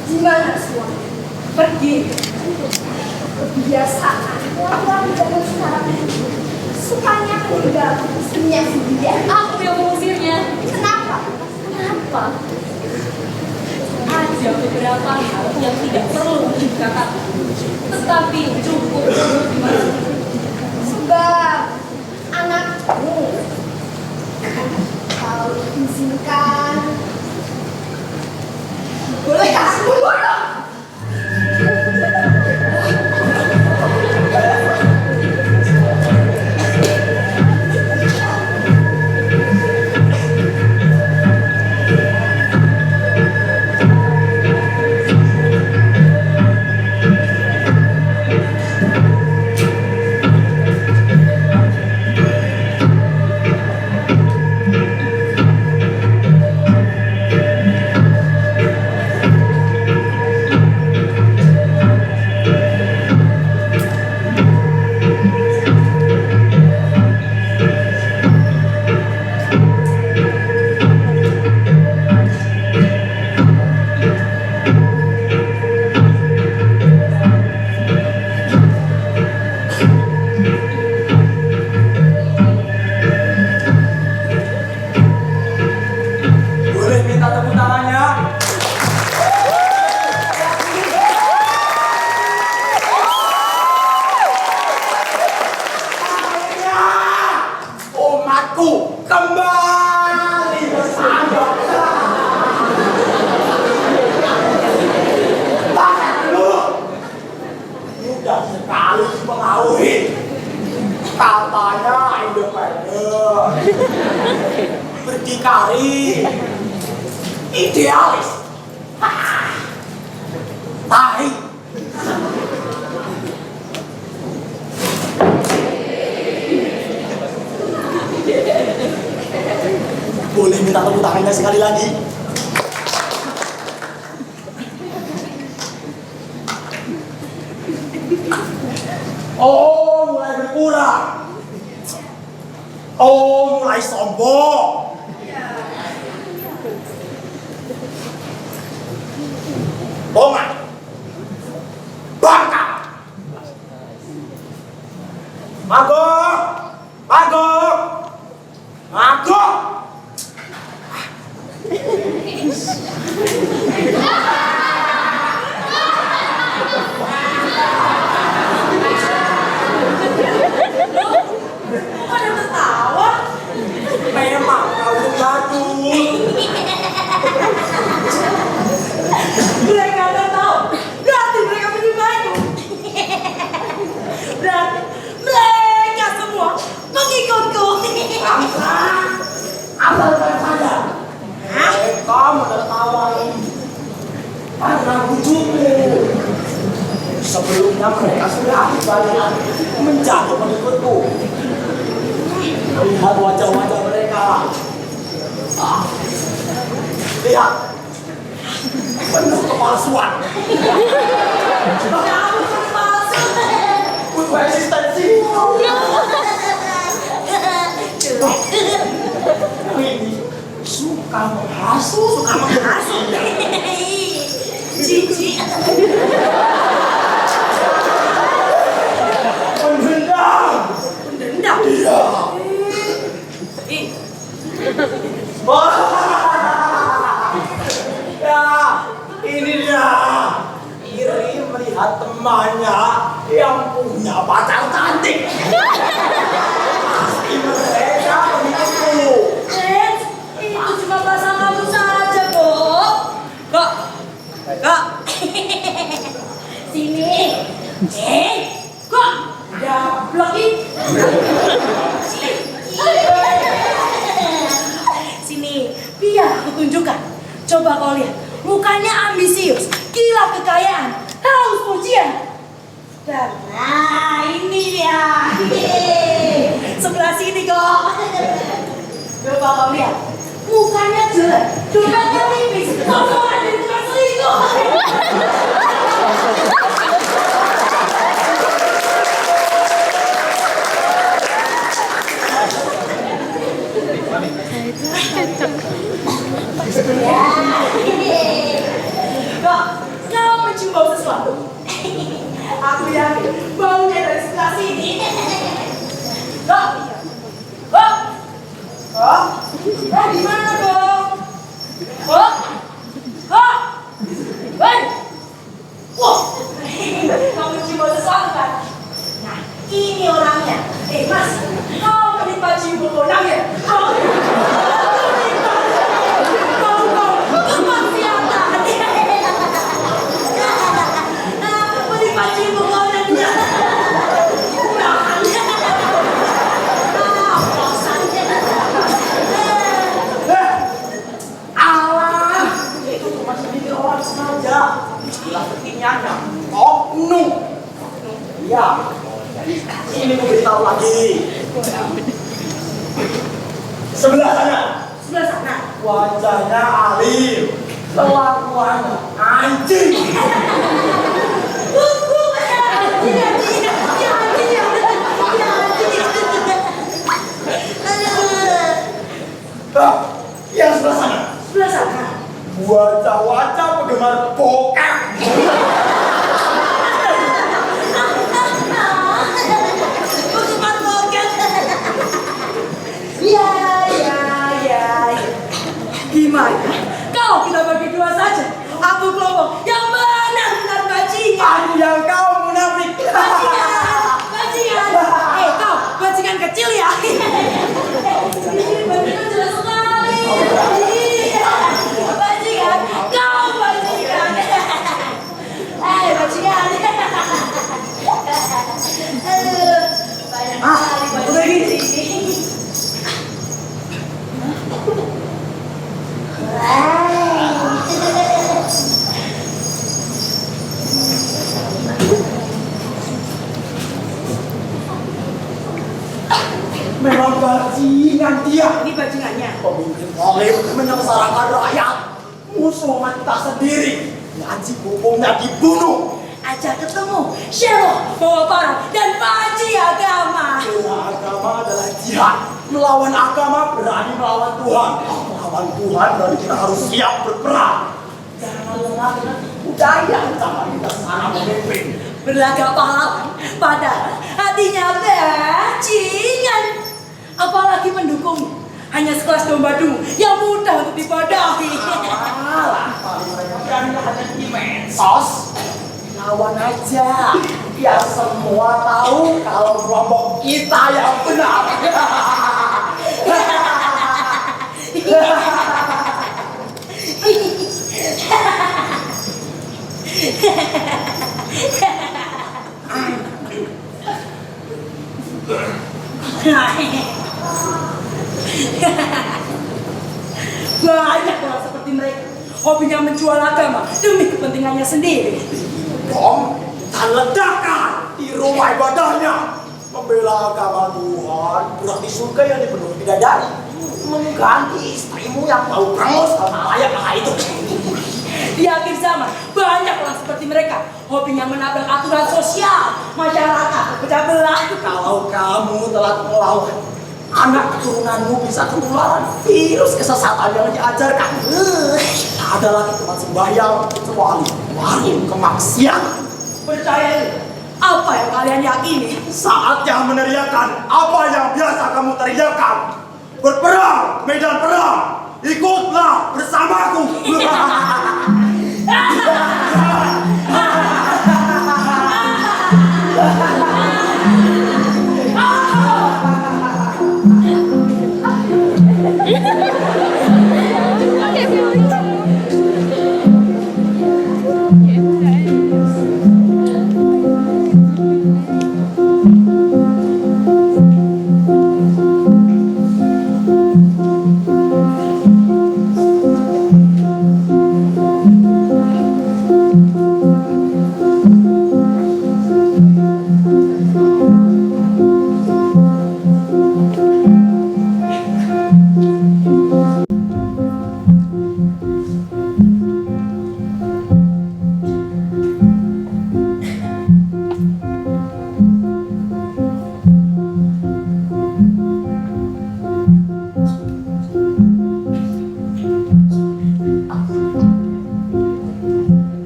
di mana suami pergi? Kebiasaan orang zaman sekarang sukanya meninggal istrinya sendirian. Aku yang mengusirnya. Kenapa? Ada beberapa hal yang tidak perlu dikatakan, tetapi cukup untuk dimaksud. Sebab anakku, kalau diizinkan, boleh kasih membunuh. Berdikari, idealis. Tahi. Boleh minta tepuk tangannya sekali lagi? Oh, mulai berkurang. Oh, mulai sombong. Bongan. Bangka. Magok. Magok. Magok. Kok ada ketawa? Memang kau jatuh. Mereka nggak tahu. Berarti mereka menyukaiku. Berarti mereka semua mengikutku. Asal kalian sadar, mereka menertawai karena wujudmu. Sebelumnya mereka sudah banyak menjadi pengikutku. Lihat wajah-wajah mereka. Lihat, penuh kepalsuan. Kamu palsu. Butuh eksistensi. Ini suka menghasut. Cici. Pendendam. Dendam. Iya. Ih, Ya, ini dia. Iri melihat temannya yang punya pacar cantik. Pasti mereka begitu. itu cuma bahasa kamu saja, Kok. Kok. Sini. Kok. Gablok ih. Sini, biar aku tunjukkan. Coba kau lihat, mukanya ambisius, gila kekayaan, haus pujian. Dan nah ini dia. Sebelah sini kok. Coba kau lihat, mukanya jelek, dompetnya tipis, sombongan dan tukang selingkuh. Kok, kau mencium bau sesuatu? Aku yakin baunya dari sebelah sini. Kok? Di mana kok? Kok? Hei! Wah, kau mencium bau sesuatu kan? Nah, ini orangnya. Mas, kau menimpa cium bau orangnya. Oknum. Iya. Ini mau beritahu lagi. Sebelah sana. Sebelah sana. Wajahnya alim. Kelakuannya anjing. Yang sebelah sana. Sebelah sana. Wajah-wajah penggemar bokep. Penggemar bokep. Ya. Gimana? Kau kita bagi dua saja. Aku kelompok yang benar-benar bajingan. Aku yang kau munafik. Bajingan. Kau bajingan kecil ya. Ini bajingan jelas sekali. Iya. Bajingan. Kau bajingan. Bajingan. Banyak sekali bajingan di sini. bajingan dia. Ini bajingannya. Pemimpin zalim menyengsarakan rakyat. Musuh kita sendiri. Ngaji hukumnya dibunuh. Ajak ketemu Sherlock, bawa parang, dan Panji agama. Bela agama adalah jihad. Melawan agama berani melawan Tuhan. Melawan Tuhan berarti kita harus siap berperang. Jangan lengah dengan tipu daya cara kita sana memimpin. Berlagak pahlawan, padahal hatinya bajingan. Apalagi mendukung. Hanya sekelas domba dungu yang mudah untuk dipadahi. Alah, kalau mereka berani hanya di medsos. Lawan aja, biar semua tahu kalau kelompok kita yang benar. Banyak orang seperti mereka, hobinya menjual agama demi kepentingannya sendiri. Bom dan ledakan di rumah ibadahnya. Membela agama Tuhan berarti surga yang dipenuhi bidadari. Mengganti istrimu yang bau perengus sama layak itu. Di akhir zaman, banyak orang seperti mereka, hobinya menabrak aturan sosial, masyarakat pecah belah. Kalau kamu telah melawan, anak keturunanmu bisa ketularan virus kesesatan yang diajarkan. Tak ada lagi tempat sembahyang kecuali warung kemaksiatan. Percaya apa yang kalian yakini? Saatnya meneriakan apa yang biasa kamu teriakan. Berperang, medan perang. Ikutlah bersamaku.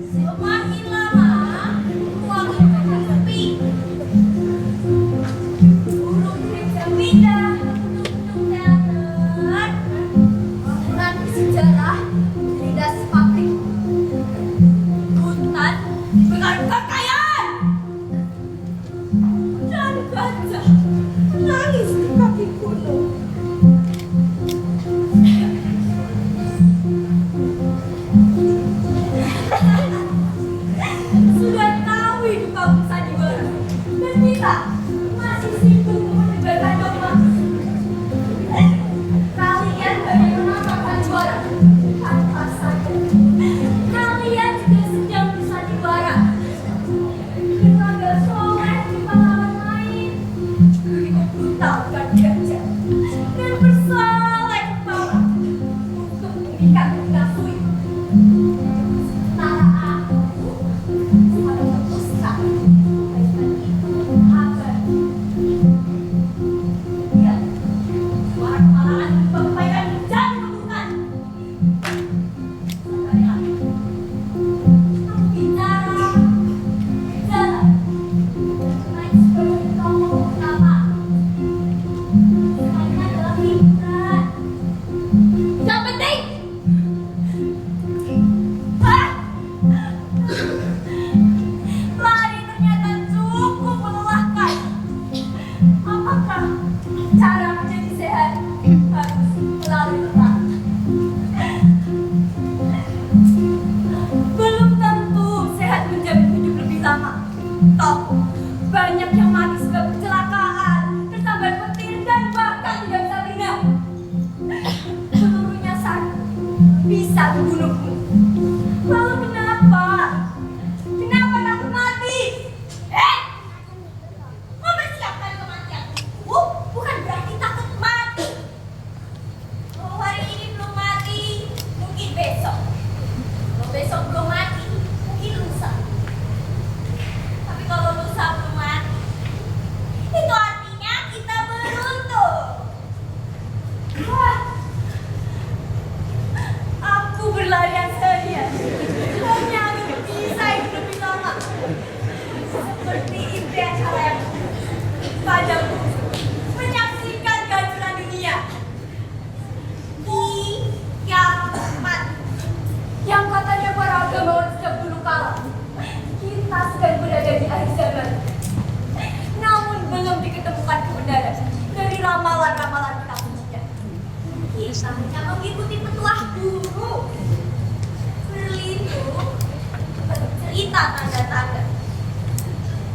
Semakin lama, ruang itu makin sepi. Burung bisa pindah, darat. Bangunan bersejarah dilindas pabrik. Hutan dengan pakaian. Dan gajah menangis di kaki gunung. Sudah tahu hidup kamu sandiwara, dan kita masih sibuk menyebarkan dogma. Kalian bagaimana sandiwara? Tanpa saja. Kalian juga sedang bersandiwara. Tenaga soleh di pahlawan lain. Berikut brutal dan gajah. Dan bersolek kepala untuk mengikat mengasuhi. Sementara aku pada memutuskan kebaikan itu abadi. Ya, suara kepalakan kebaikan dan keburukan. Saudara, kamu bicara, jalan, naik sebagai tokoh utama. Semuanya adalah hiburan. Yang penting, lari ternyata cukup melelahkan. Apakah cara menjadi sehat harus melalui perang? Belum tentu sehat menjamin hidup lebih lama. Toh, banyak yang mati sebab kecelakaan, tersambar petir, dan bahkan tidak bisa berenang. Seluruhnya sakit bisa membunuhmu. Lalu kenapa? Kenapa takut mati? Mempersiapkan kematian. Bukan berarti takut mati. Hanya mengikuti petuah guru. Berlindung, bercerita tanda-tanda.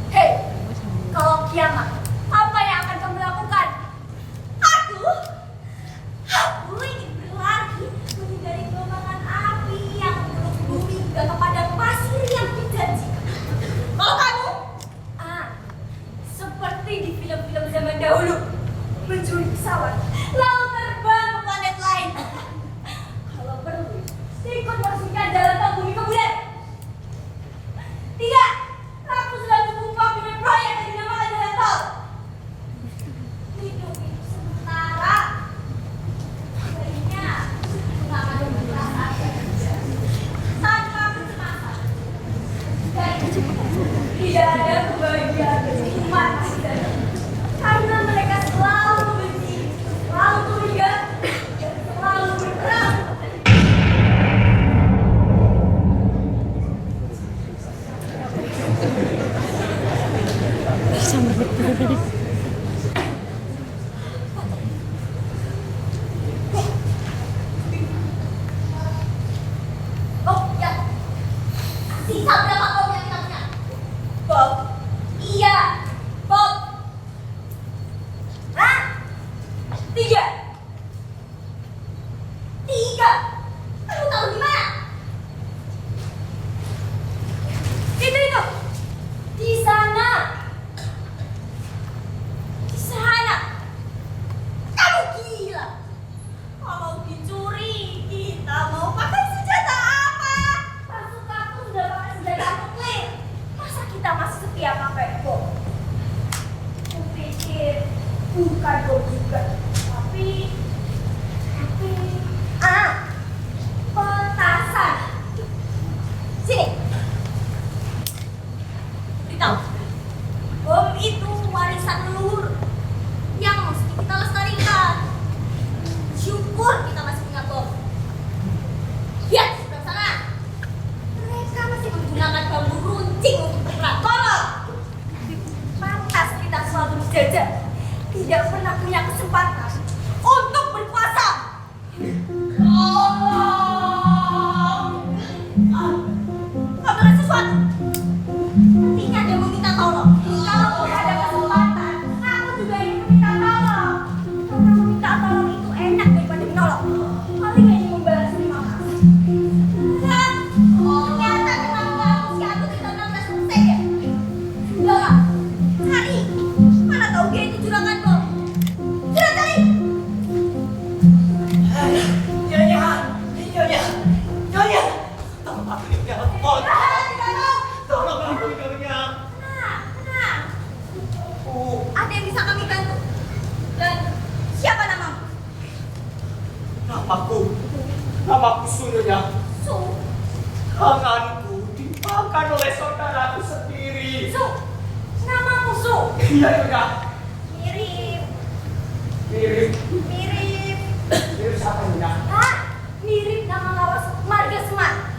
Hei, kalau kiamat, apa yang akan kamu lakukan? Aku ingin berlari menghindari gelombang api yang meluk bumi hingga kepada pasir yang dijanjikan. Kalau kamu, seperti di film-film zaman dahulu, mencuri pesawat, lalu terbang ke planet lain. Kalau perlu, ikut bersihkan jalan ke bumi kemudian. Tidak, aku sudah cukup muak dengan proyek yang dinamakan jalan tol. Hidup itu sementara. Sebaiknya gunakan perasaan tanpa kecemasan. Dan tidak ada kebahagiaan bagi umat manusia. Karena mereka selalu membenci, selalu curiga, dan selalu berperang. Oh ya, sisa berapa Bob yang kita punya? Bob? Iya, Bob. Hah? 3. 3? Kamu tahu di mana? Itu. Di sana. Di sana. Kamu gila. Kalau dicuri, kita mau pakai senjata apa? Pasukanku sudah pakai senjata nuklir. Masa kita masih setia pakai bom? Kupikir bukan bom juga, tapi petasan. Sini. Beritahu. Bom itu warisan leluhur yang mesti kita lestarikan. Syukur kita masih punya bom. Lihat sebelah sana. Mereka masih menggunakan bambu runcing untuk berperang. Tolong. Pantas kita selalu dijajah. Tidak pernah punya kesempatan untuk berkuasa. Tolong. Kamu sesuatu. Artinya dia meminta tolong. Kalau ada kesempatan, aku juga ingin meminta tolong. Karena meminta tolong itu enak daripada menolong. Paling hanya membalas terima kasih. Ternyata kenal kamu si aku kita 16% ya? Loh, cari. Mana tahu dia itu juragan bom. Sudah cari. Nyonya. Tolong aku ini jangan bom. Tidak tahu. Tolong aku nyonya. Tenang. Ada yang bisa kami bantu. Dan siapa namamu? Namaku Sunyonya. Su. Tanganku dimakan oleh saudaraku sendiri. Su. Namamu Su. Iya, Nyonya. Mirip. Mirip siapa, Nyonya? Hah? Mirip nama lawas marga Semar.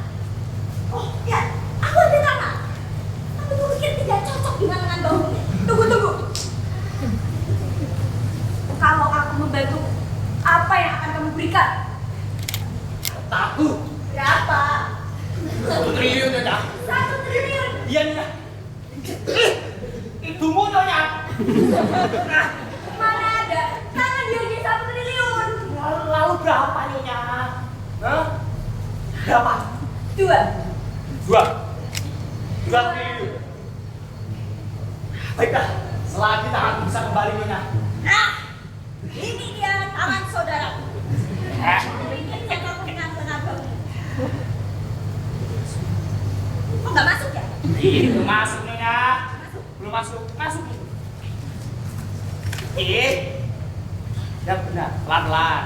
Oh, ya. Aku ada nama. Tapi aku pikir tidak cocok dengan baunya. Tunggu. Kalau aku membantu, apa yang akan kamu berikan? Tahu. Berapa? 1 triliun, Nyonya. 1 triliun. Iya, Nyonya. Ibumu, Nyonya. Mana ada? Tangan dia aja 1 triliun. Lalu berapa, Nyonya? Hah? Berapa? 2. 2 triliun. Baiklah, selagi tangan bisa kembali, Nyonya. Nah, ini dia tangan saudaraku. Ini jaga pengang-pengang baunya. Kok nggak masuk ya? Belum masuk, Nyonya. Belum masuk. Ya benar, pelan-pelan.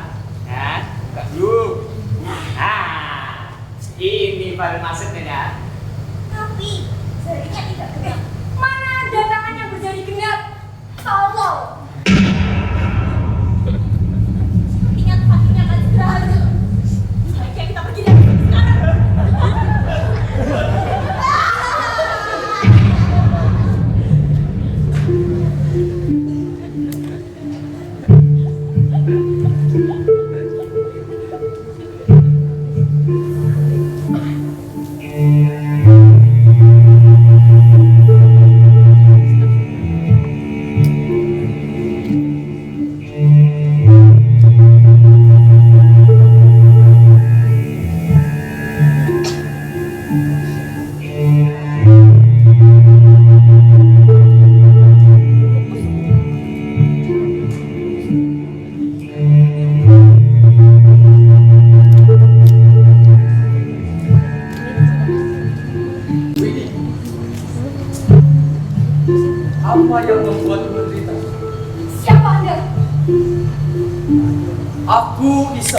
Ya, buka dulu. Nah, ini baru masuk, Nyonya. Tapi jarinya tidak genap. Mana ada tangan yang berjari genap? Tolong. Sepertinya tempat ini akan segera hancur. Sebaiknya kita pergi dari sini sekarang. Aku Isa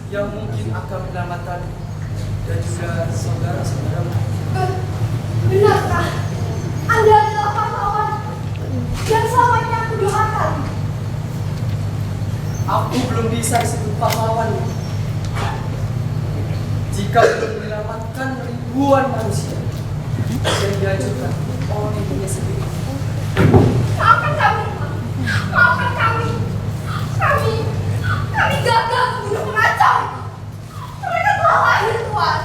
yang mungkin akan menyelamatkan dan juga saudara-saudaramu. Benarkah Anda adalah pahlawan yang selama ini aku doakan? Aku belum bisa disebut pahlawan jika belum menyelamatkan ribuan manusia yang dihancurkan oleh ibunya sendiri. Maafkan kami. Maafkan kami. Kami gagal membunuh pengacau. Mereka telah lahir, Tuhan.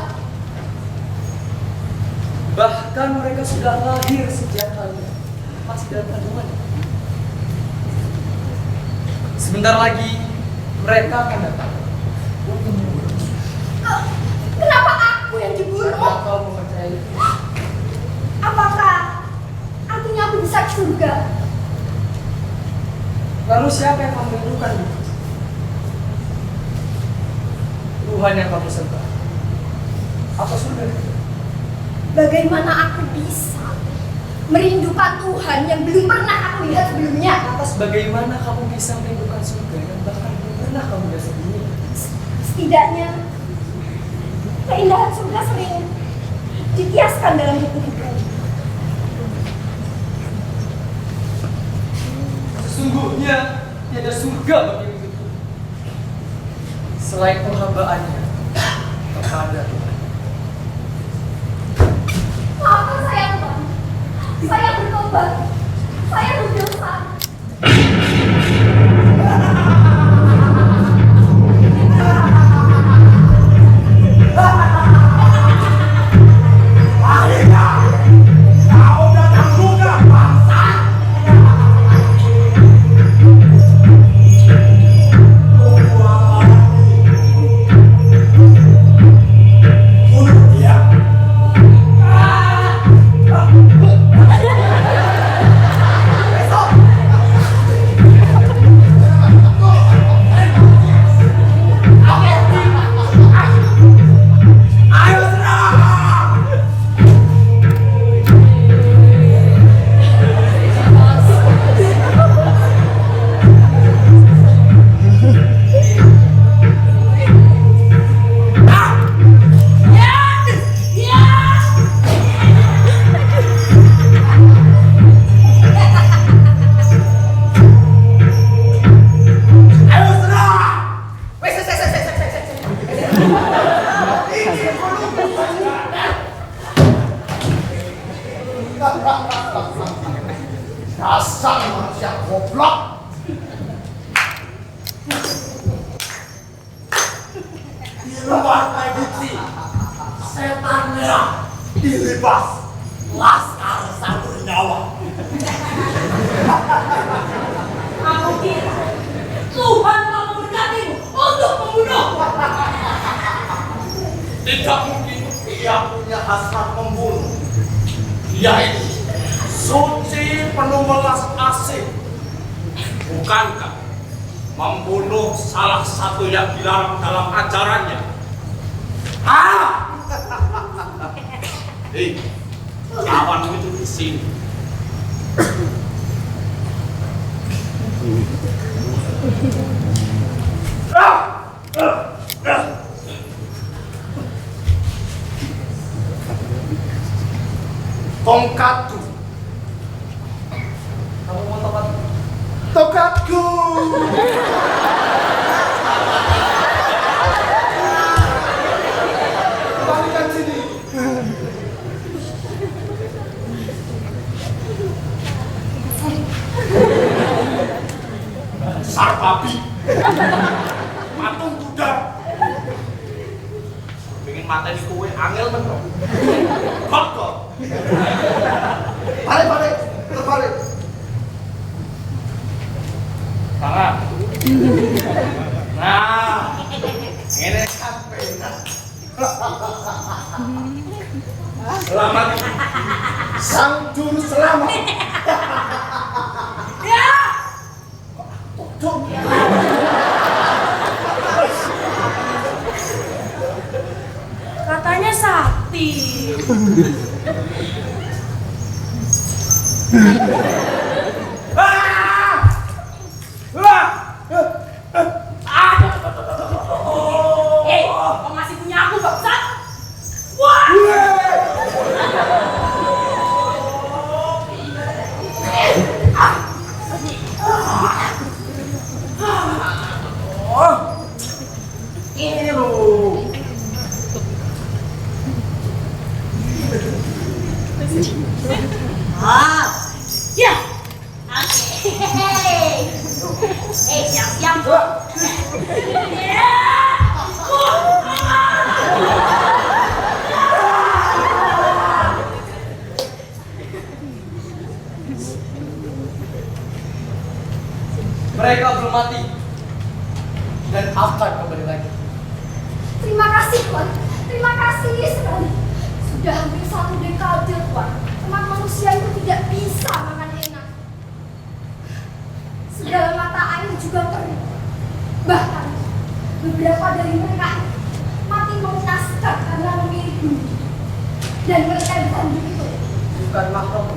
Bahkan mereka sudah lahir sejak kali masih dalam kandungan. Sebentar lagi mereka akan datang untuk membunuh. Kenapa aku yang dibunuh? Karena kau mempercayai. Apakah artinya aku bisa ke surga? Lalu siapa yang kamu rindukan? Tuhan yang kamu sembah. Apa sudah? Bagaimana aku bisa merindukan Tuhan yang belum pernah aku lihat sebelumnya? Atas bagaimana kamu bisa merindukan surga yang bahkan belum pernah kamu lihat sebelumnya? Setidaknya keindahan surga sering dikiaskan dalam buku-buku. Sesungguhnya tiada surga bagi hidupku selain penghambaannya kepada Tuhan. Maafkan saya, Tuhan. Saya bertobat. Saya berdosa. Akhirnya kau datang juga, bangsa. Bunuh dia. Ayo serang! Ayo serang! Dasar manusia goblok. Di luar prediksi, setan merah dilibas laskar sang bernyawa. Aku kira Tuhan telah memberkatimu untuk membunuh. Tidak mungkin ia punya hasrat membunuh. Dia ini suci penuh welas asih. Bukankah membunuh salah satu yang dilarang dalam ajarannya? Hei, kawanmu itu di sini. Tongkatku. Kamu mau tobat? Tongkatku. Kembalikan sini. Dasar babi. Patung kuda. Pengen mateni kowe angel men kok. Kok. Balik, terbalik. Tangan. Nah. Ngene sampe. Selamat. Sang juru selamat. Katanya sakti. Siap, Bu. Mereka belum mati dan akan kembali lagi. Terima kasih, Tuan. Terima kasih sekali. Sudah hampir 1 dekade, Tuan. Umat manusia itu tidak bisa makan enak. Segala mata air juga kering. Bahkan beberapa dari mereka mati mengenaskan karena memilih bumi. Dan mereka ditanjung itu. Bukan makhluk.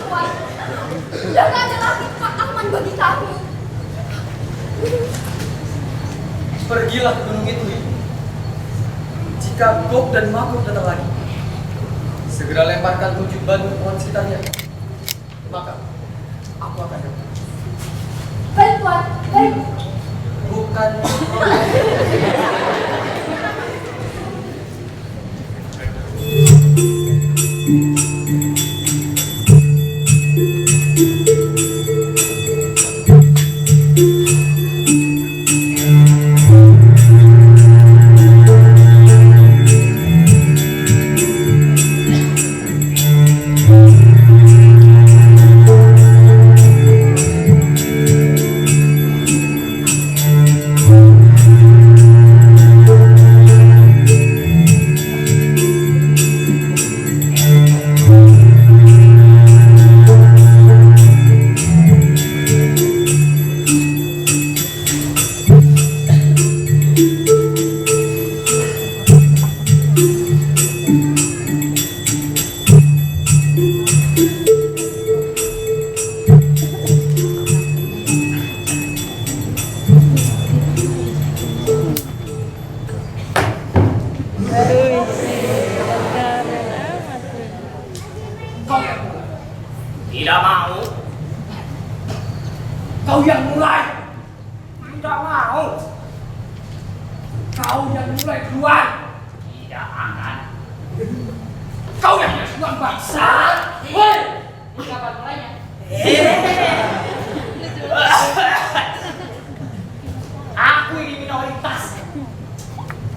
Tuan, sudah tidak ada lagi tempat aman bagi kami. Pergilah ke gunung itu. Jika Gog dan Magog datang lagi, segera lemparkan 7 batu pohon sekitarnya. Maka aku akan datang. Baik, Tuan. Baik. Bukan. Tidak mau. Kau yang mulai. Tidak mau. Kau yang mulai duluan. Tidak akan. Kau yang duluan bangsa. Woi, kapan mulainya? Aku ini minoritas.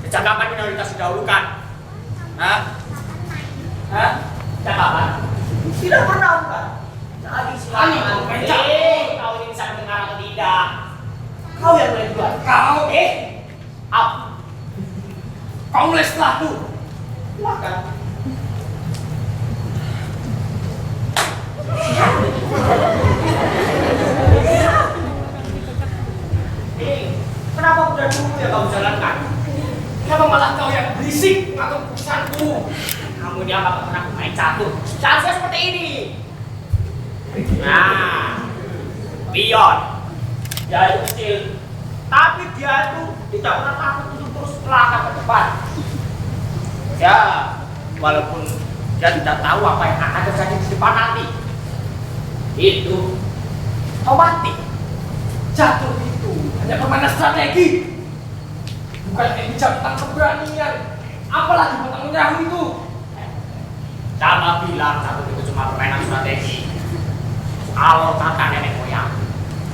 Sejak kapan minoritas didahulukan? Hah? Hah? Sejak kapan? Tidak pernah bukan? Jadi silakan. Kau ini bisa mendengar atau tidak? Kau yang mulai duluan. Kau. Up. Kau mulai setelahku. Silakan. Kenapa udah dulu ya kau jalankan? Kenapa malah kau yang berisik mengatur keputusanku? Kamu ini apa pernah main catur? Seharusnya seperti ini. Nah, Pion. Dia itu kecil, tapi dia itu tidak pernah takut untuk terus melangkah ke depan. Ya, walaupun dia tidak tahu apa yang akan terjadi di depan nanti. Itu otomatis. Catur itu hanya permainan strategi. Bukan yang bicara tentang keberanian. Apalagi tentang menyerang itu. Sama bilang catur itu cuma permainan strategi. Kalau kata nenek moyang,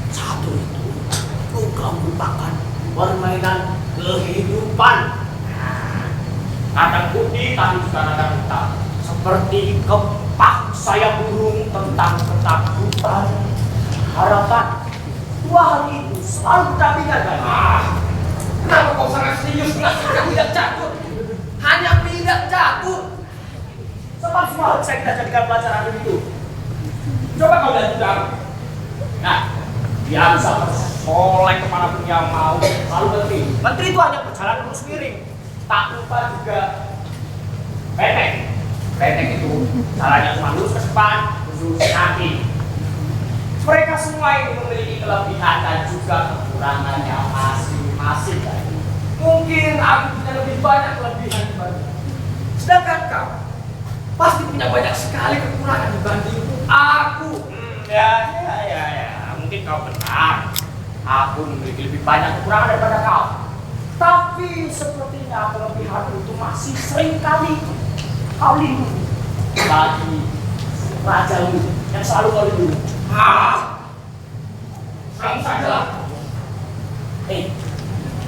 catur itu juga merupakan permainan kehidupan. Nah, kadang putih tapi juga kadang hitam. Seperti kepak sayap burung tentang ketakutan, harapan. Dua hal itu selalu berdampingan kan? Kenapa kau sangat serius melakukan tidak catur? Hanya tidak catur. Sebab semua hal saya kita jadikan pelajaran itu. Coba kau lihat juga. Nah, dia bisa bersolek kemanapun yang mau. Lalu menteri. Menteri itu hanya berjalan lurus miring. Tak lupa juga benteng. Benteng itu jalannya cuma lurus ke depan, lurus ke kaki. Mereka semua ini memiliki kelebihan dan juga kekurangannya masing-masing. Mungkin aku punya lebih banyak kelebihan dibanding. Sedangkan kau pasti punya banyak sekali kekurangan dibandingku. Aku. Ya. Mungkin kau benar. Aku memiliki lebih banyak kekurangan daripada kau. Tapi sepertinya kelebihan itu masih sering kali kau lindungi. bagi rajamu yang selalu kau lindungi. Serang saja.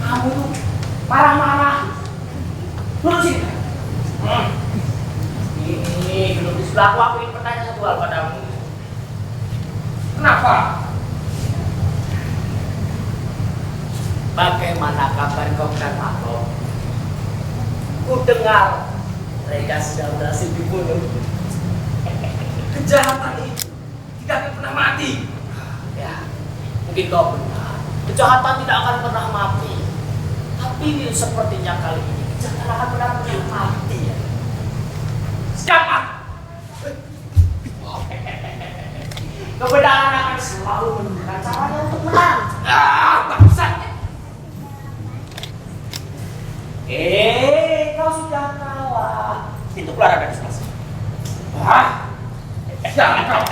Kamu tuh marah-marah. Duduk sini. Ini duduk di sebelahku. Aku ingin bertanya satu hal padamu. Kenapa? Bagaimana kabar kau dan aku? Ku dengar mereka sudah berhasil dibunuh. Kejahatan itu tidak akan pernah mati. Ya, mungkin kau benar. Kejahatan tidak akan pernah mati. Tapi sepertinya kali ini kejahatan akan benar-benar mati. Ya. Siapa? Kebenaran akan selalu menemukan caranya untuk menang. Bangsat. Kau sudah kalah. Itu keluar dari selesai. Siapa kau?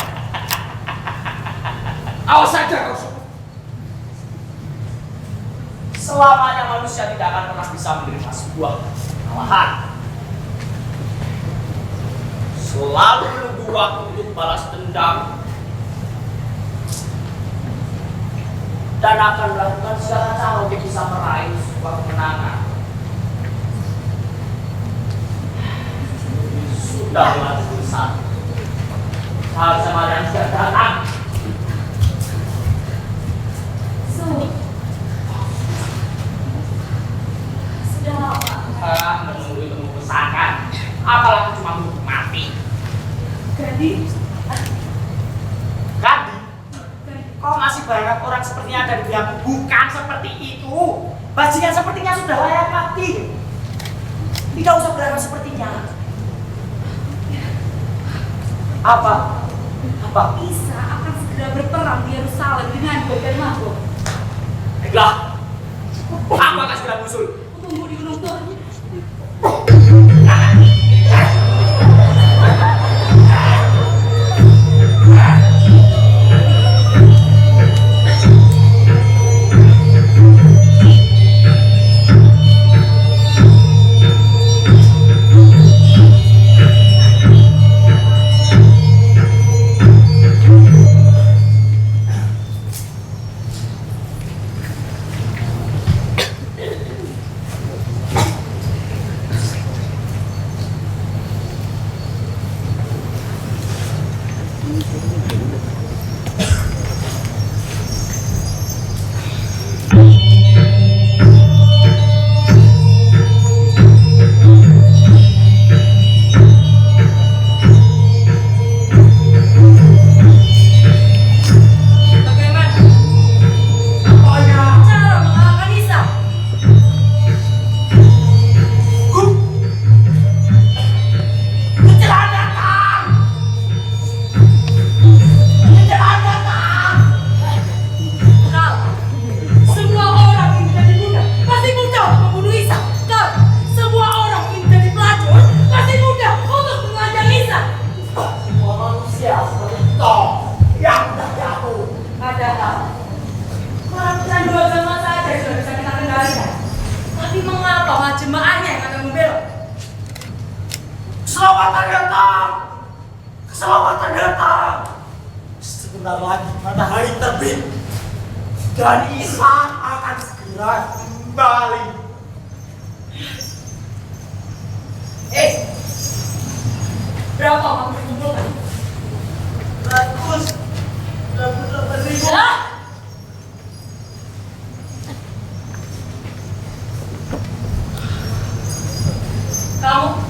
Awas saja kau. Selamanya manusia tidak akan pernah bisa menerima sebuah kekalahan. Selalu menunggu waktu untuk balas dendam. Dan akan melakukan segala cara untuk bisa meraih sebuah kemenangan. Sudahlah tulisan. Seharusnya kalian sudah datang. Sudah lama. Menunggu itu membosankan. Apalagi cuma menunggu mati. Gadi. Gadi, kau masih berharap orang sepertinya ada di pihakmu? Bukan seperti itu. Bajingan sepertinya sudah layak mati. Tidak usah berharap sepertinya. Apa? Isa akan segera berperang di Yerusalem dengan Gog dan Magog. Baiklah. Aku akan segera musul. Tunggu di Gunung Tur. Keselamatan datang! Keselamatan datang! Sebentar lagi matahari terbit dan Isa akan segera kembali. Berapa kamu kumpulkan? Bagus. 28.000. Hah? Kamu?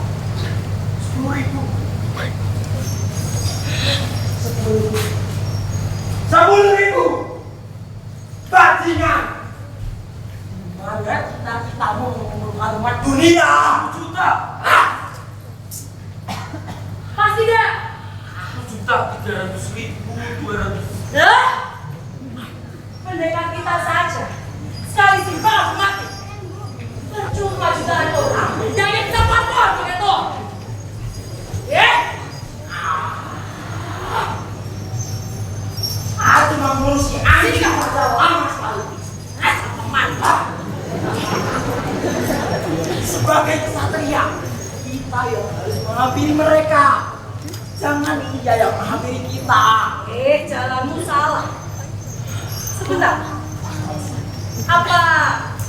10.000. 10.000. Bajingan. Mana kita mau mengumpulkan umat dunia? Juta. Pasti tidak. 1.300.200. Hah? Pendekar kita saja. Sekali tiba aku mati. Percuma jutaan orang. Jangan cepat kau pakai itu. Aku manusia aneh pada lama sekali. Sebagai kesatria, kita yang harus menghampiri mereka. dia yang menghampiri kita. Jalanmu salah. Sebentar. Apa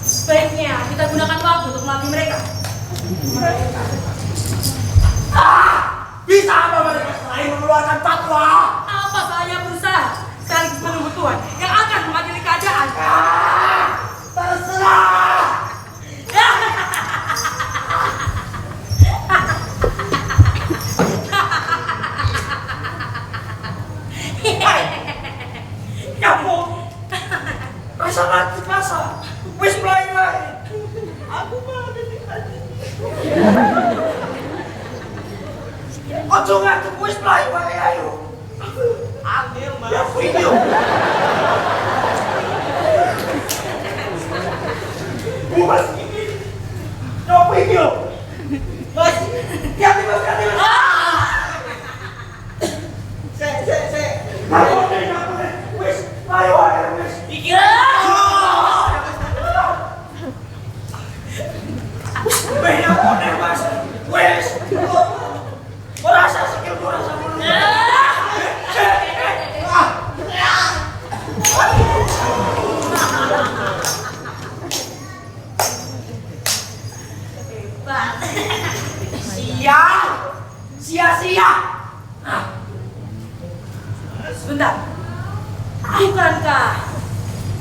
sebaiknya kita gunakan waktu untuk melatih mereka? Bisa apa mereka selain mengeluarkan fatwa? Apa saya berusaha sekaligus menunggu Tuhan yang akan mengadili keadaan? Terserah. Kamu rasa mati rasa. Wis mulai. Aku mau di hati. Ojo ngantuk wis mulai wae ayo. Ambil mas. Ya video. Mas ini. Coba video. Mas, hati mas. Se. Ayo deh. Wis, ayo wis. Pikir. Banyak konek mas. Wis. Merasa skill gua rasa mulu. Hebat. Sia-sia. Sebentar. Bukankah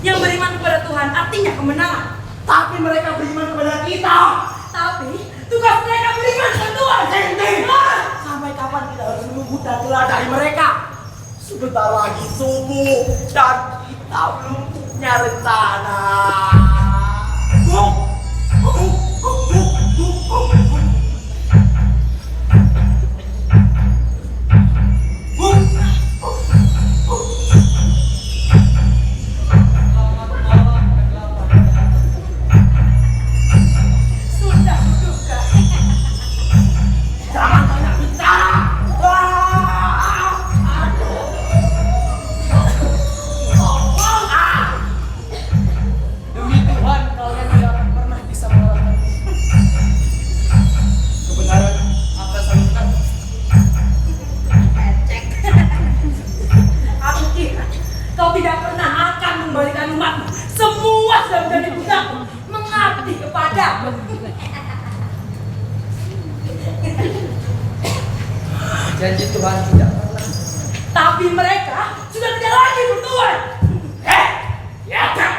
yang beriman kepada Tuhan artinya kemenangan? Tapi mereka beriman kepada kita. Tapi tugas mereka beriman kepada Tuhan. Sampai kapan kita harus menunggu datelah dari mereka? Sebentar lagi subuh dan kita belum punya rencana. Sudah kuduga. Jangan banyak bicara. Demi Tuhan, kalian tidak akan pernah bisa mengalahkan kebenaran akan selalu benar. Cek. Aku kira kau tidak pernah akan membalikan umatmu. Semua sudah menjadi budakmu, mengabdi kepadamu. Janji Tuhan tidak pernah. Tapi mereka sudah tidak lagi bertuan. Ya kan?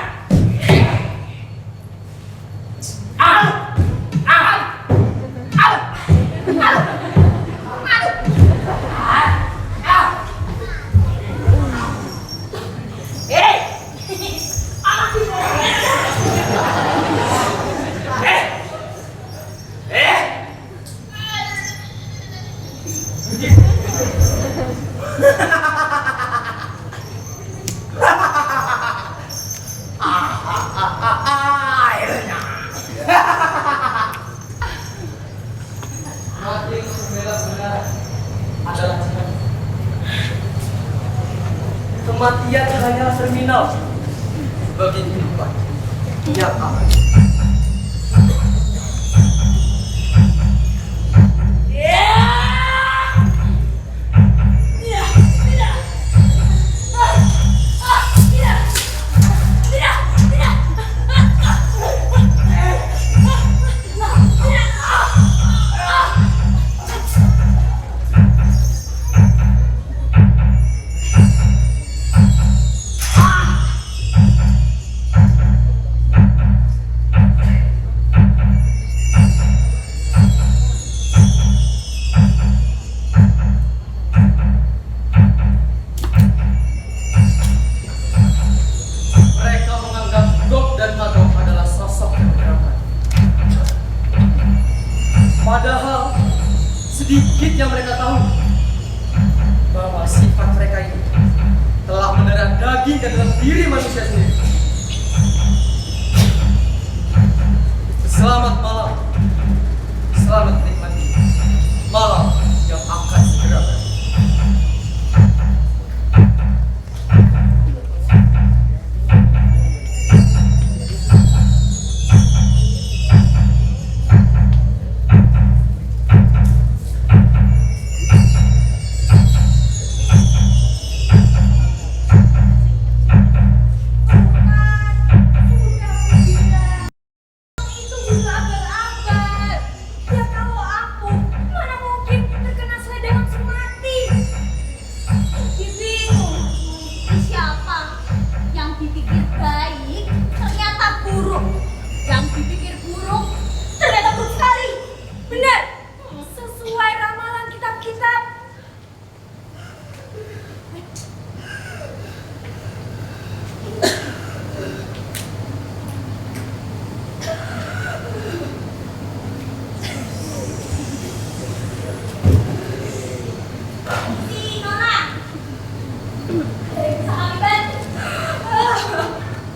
Mati untuk membela kebenaran adalah jihad. Kematian hanyalah terminal bagi kehidupan. Ya Allah. Mereka menganggap Gog dan Magog adalah sosok yang menyeramkan. Padahal sedikit yang mereka tahu bahwa sifat mereka ini telah mendarah daging dan dalam diri manusia sendiri. Selamat malam. Selamat menikmati malam yang akan segera berakhir. Si Nona. Bisa kami bantu?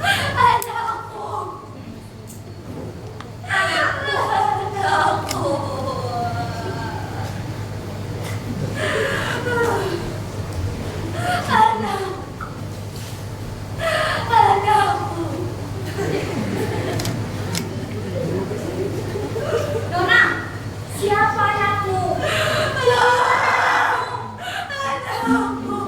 Anakku. Anakku. Anakku. Nona, siapa anakmu? Anakku.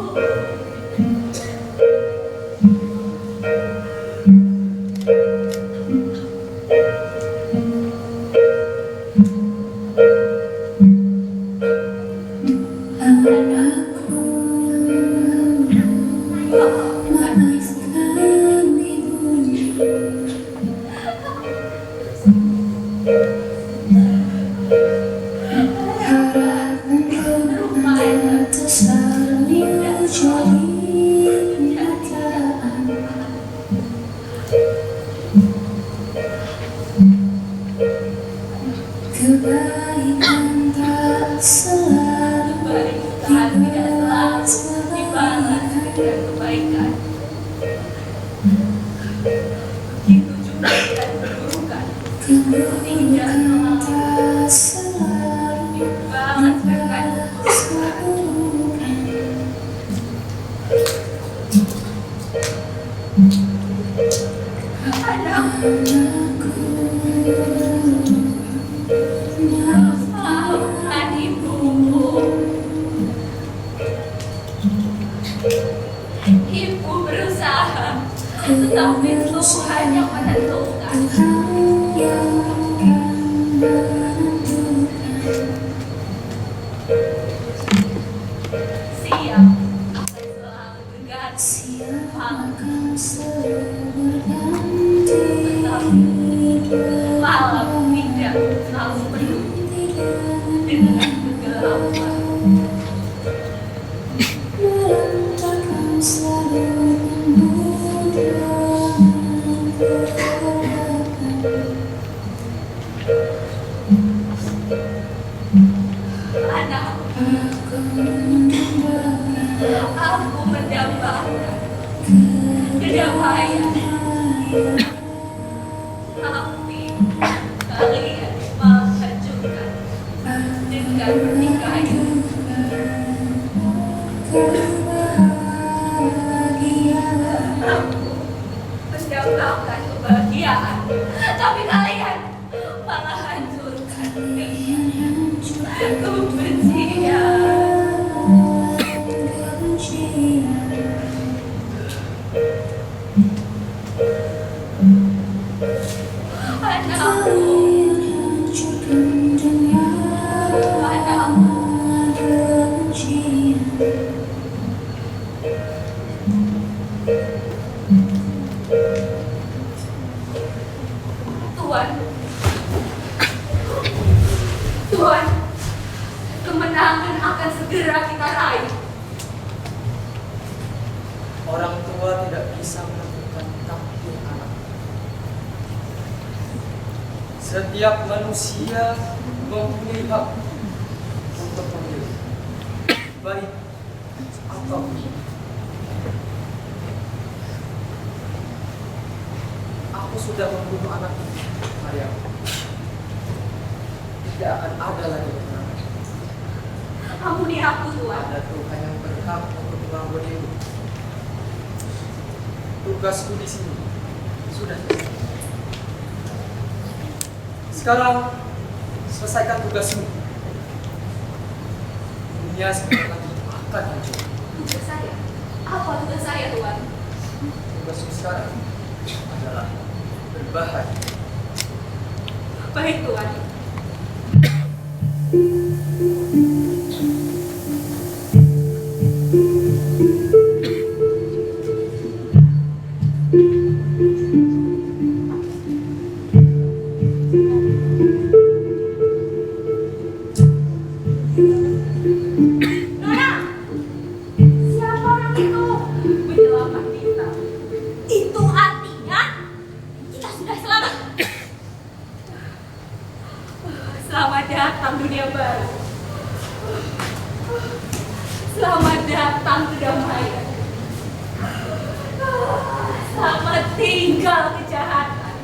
Kebaikan tak selalu Kebaikan tidak selalu dibalas dengan kebaikan. Begitu juga dengan keburukan. Tidak tak selalu dibalas dengan keburukan. Anakku, maafkan ibumu. Ibu berusaha, tetapi Tuhan yang menentukan. Siap akan selalu berganti, malam tidak selalu penuh dengan kegelapan. Anakku, aku mendambakan kedamaian, tapi kalian malah hancurkan dengan pernikahan. Aku mendambakan kebahagiaan, tapi kalian malah hancurkan dengan kebencian. Anakku, Tuhan, Tuhan, kemenangan akan segera kita raih. Orang tua tidak bisa menentukan takdir anak. Setiap manusia mempunyai hak untuk memilih baik atau buruk. Aku sudah membunuh anak ini, Maria. Tidak akan ada lagi kemenangan. Ampuni aku, Tuhan. Ada Tuhan yang berhak untuk mengampunimu. Tugasku di sini sudah selesai. Sekarang selesaikan tugasmu. Dunia sebentar lagi akan hancur. Tugas saya? Apa tugas saya, Tuhan? Tugasmu sekarang adalah berbahagia. Baik, Tuhan. Nona, siapa orang datang kedamaian. Selamat tinggal kejahatan.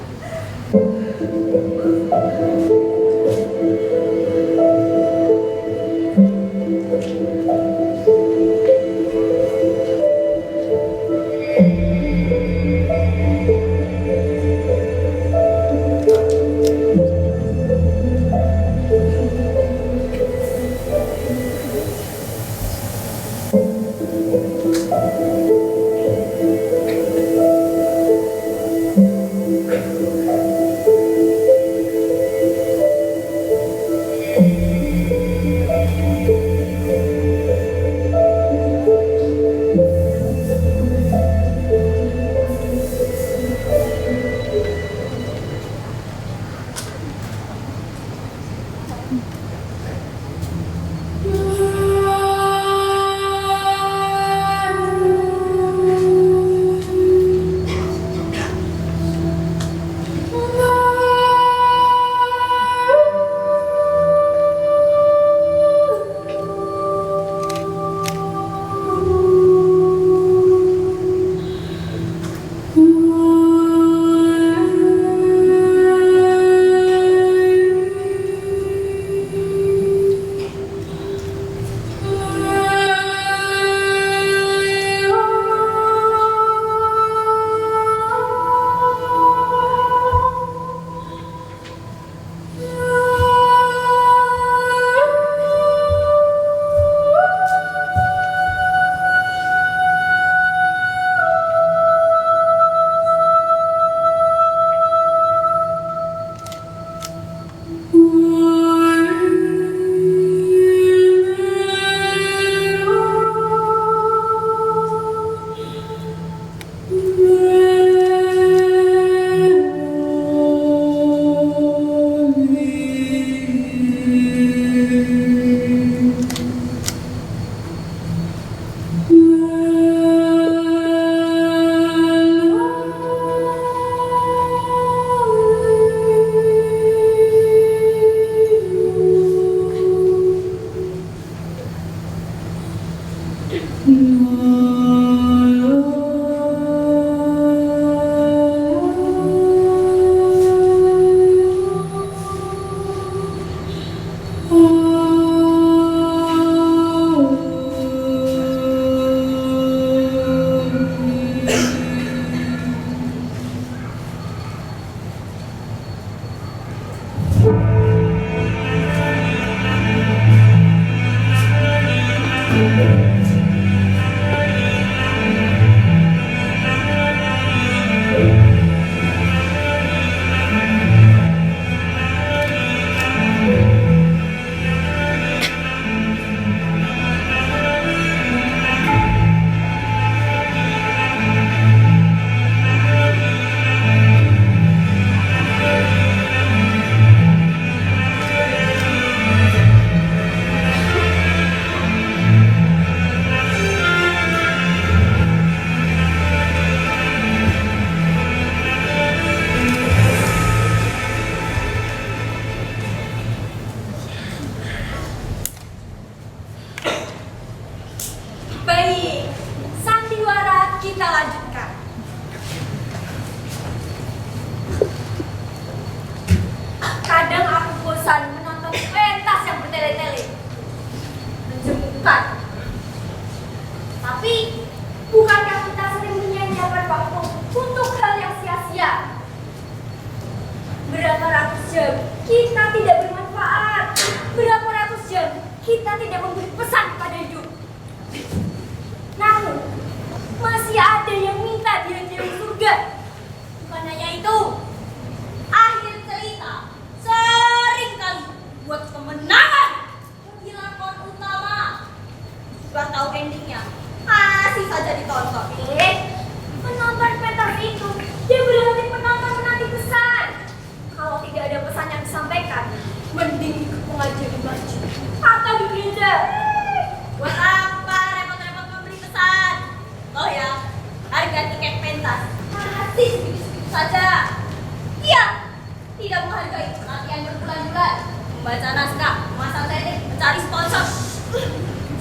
Membaca naskah, memasang teknik, mencari sponsor.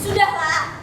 Sudahlah.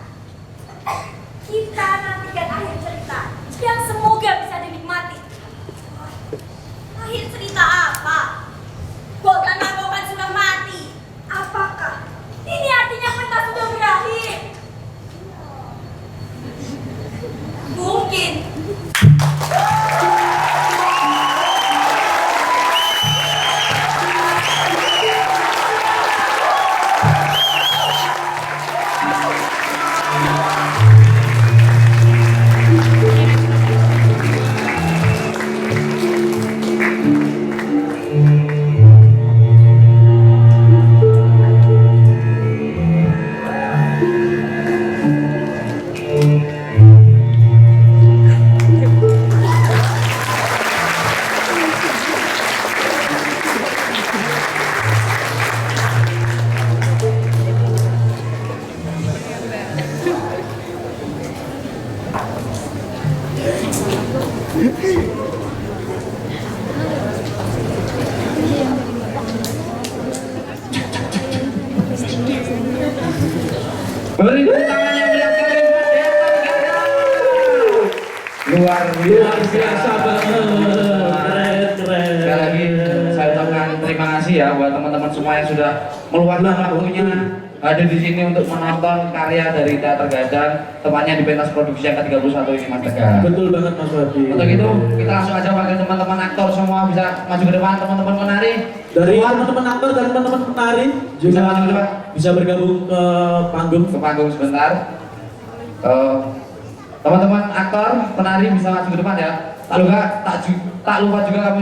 Beri tepuk tangan yang meriah sekali buat Deta Tegada. Luar Biasa banget. Keren. Sekali lagi saya ucapkan terima kasih ya buat teman-teman semua yang sudah meluangkan waktunya hadir di sini untuk menonton karya dari Teater Gadang, tepatnya di pentas produksi yang ke-31 ini Mas Tegar. Betul banget Mas Wadi. Untuk itu kita langsung aja panggil teman-teman aktor semua bisa maju ke depan, teman-teman penari. Dari Semua teman-teman aktor dan teman-teman penari Bisa juga maju ke depan. bisa bergabung ke panggung. ke panggung sebentar. Teman-teman aktor penari bisa maju ke depan ya. Tak lupa juga kami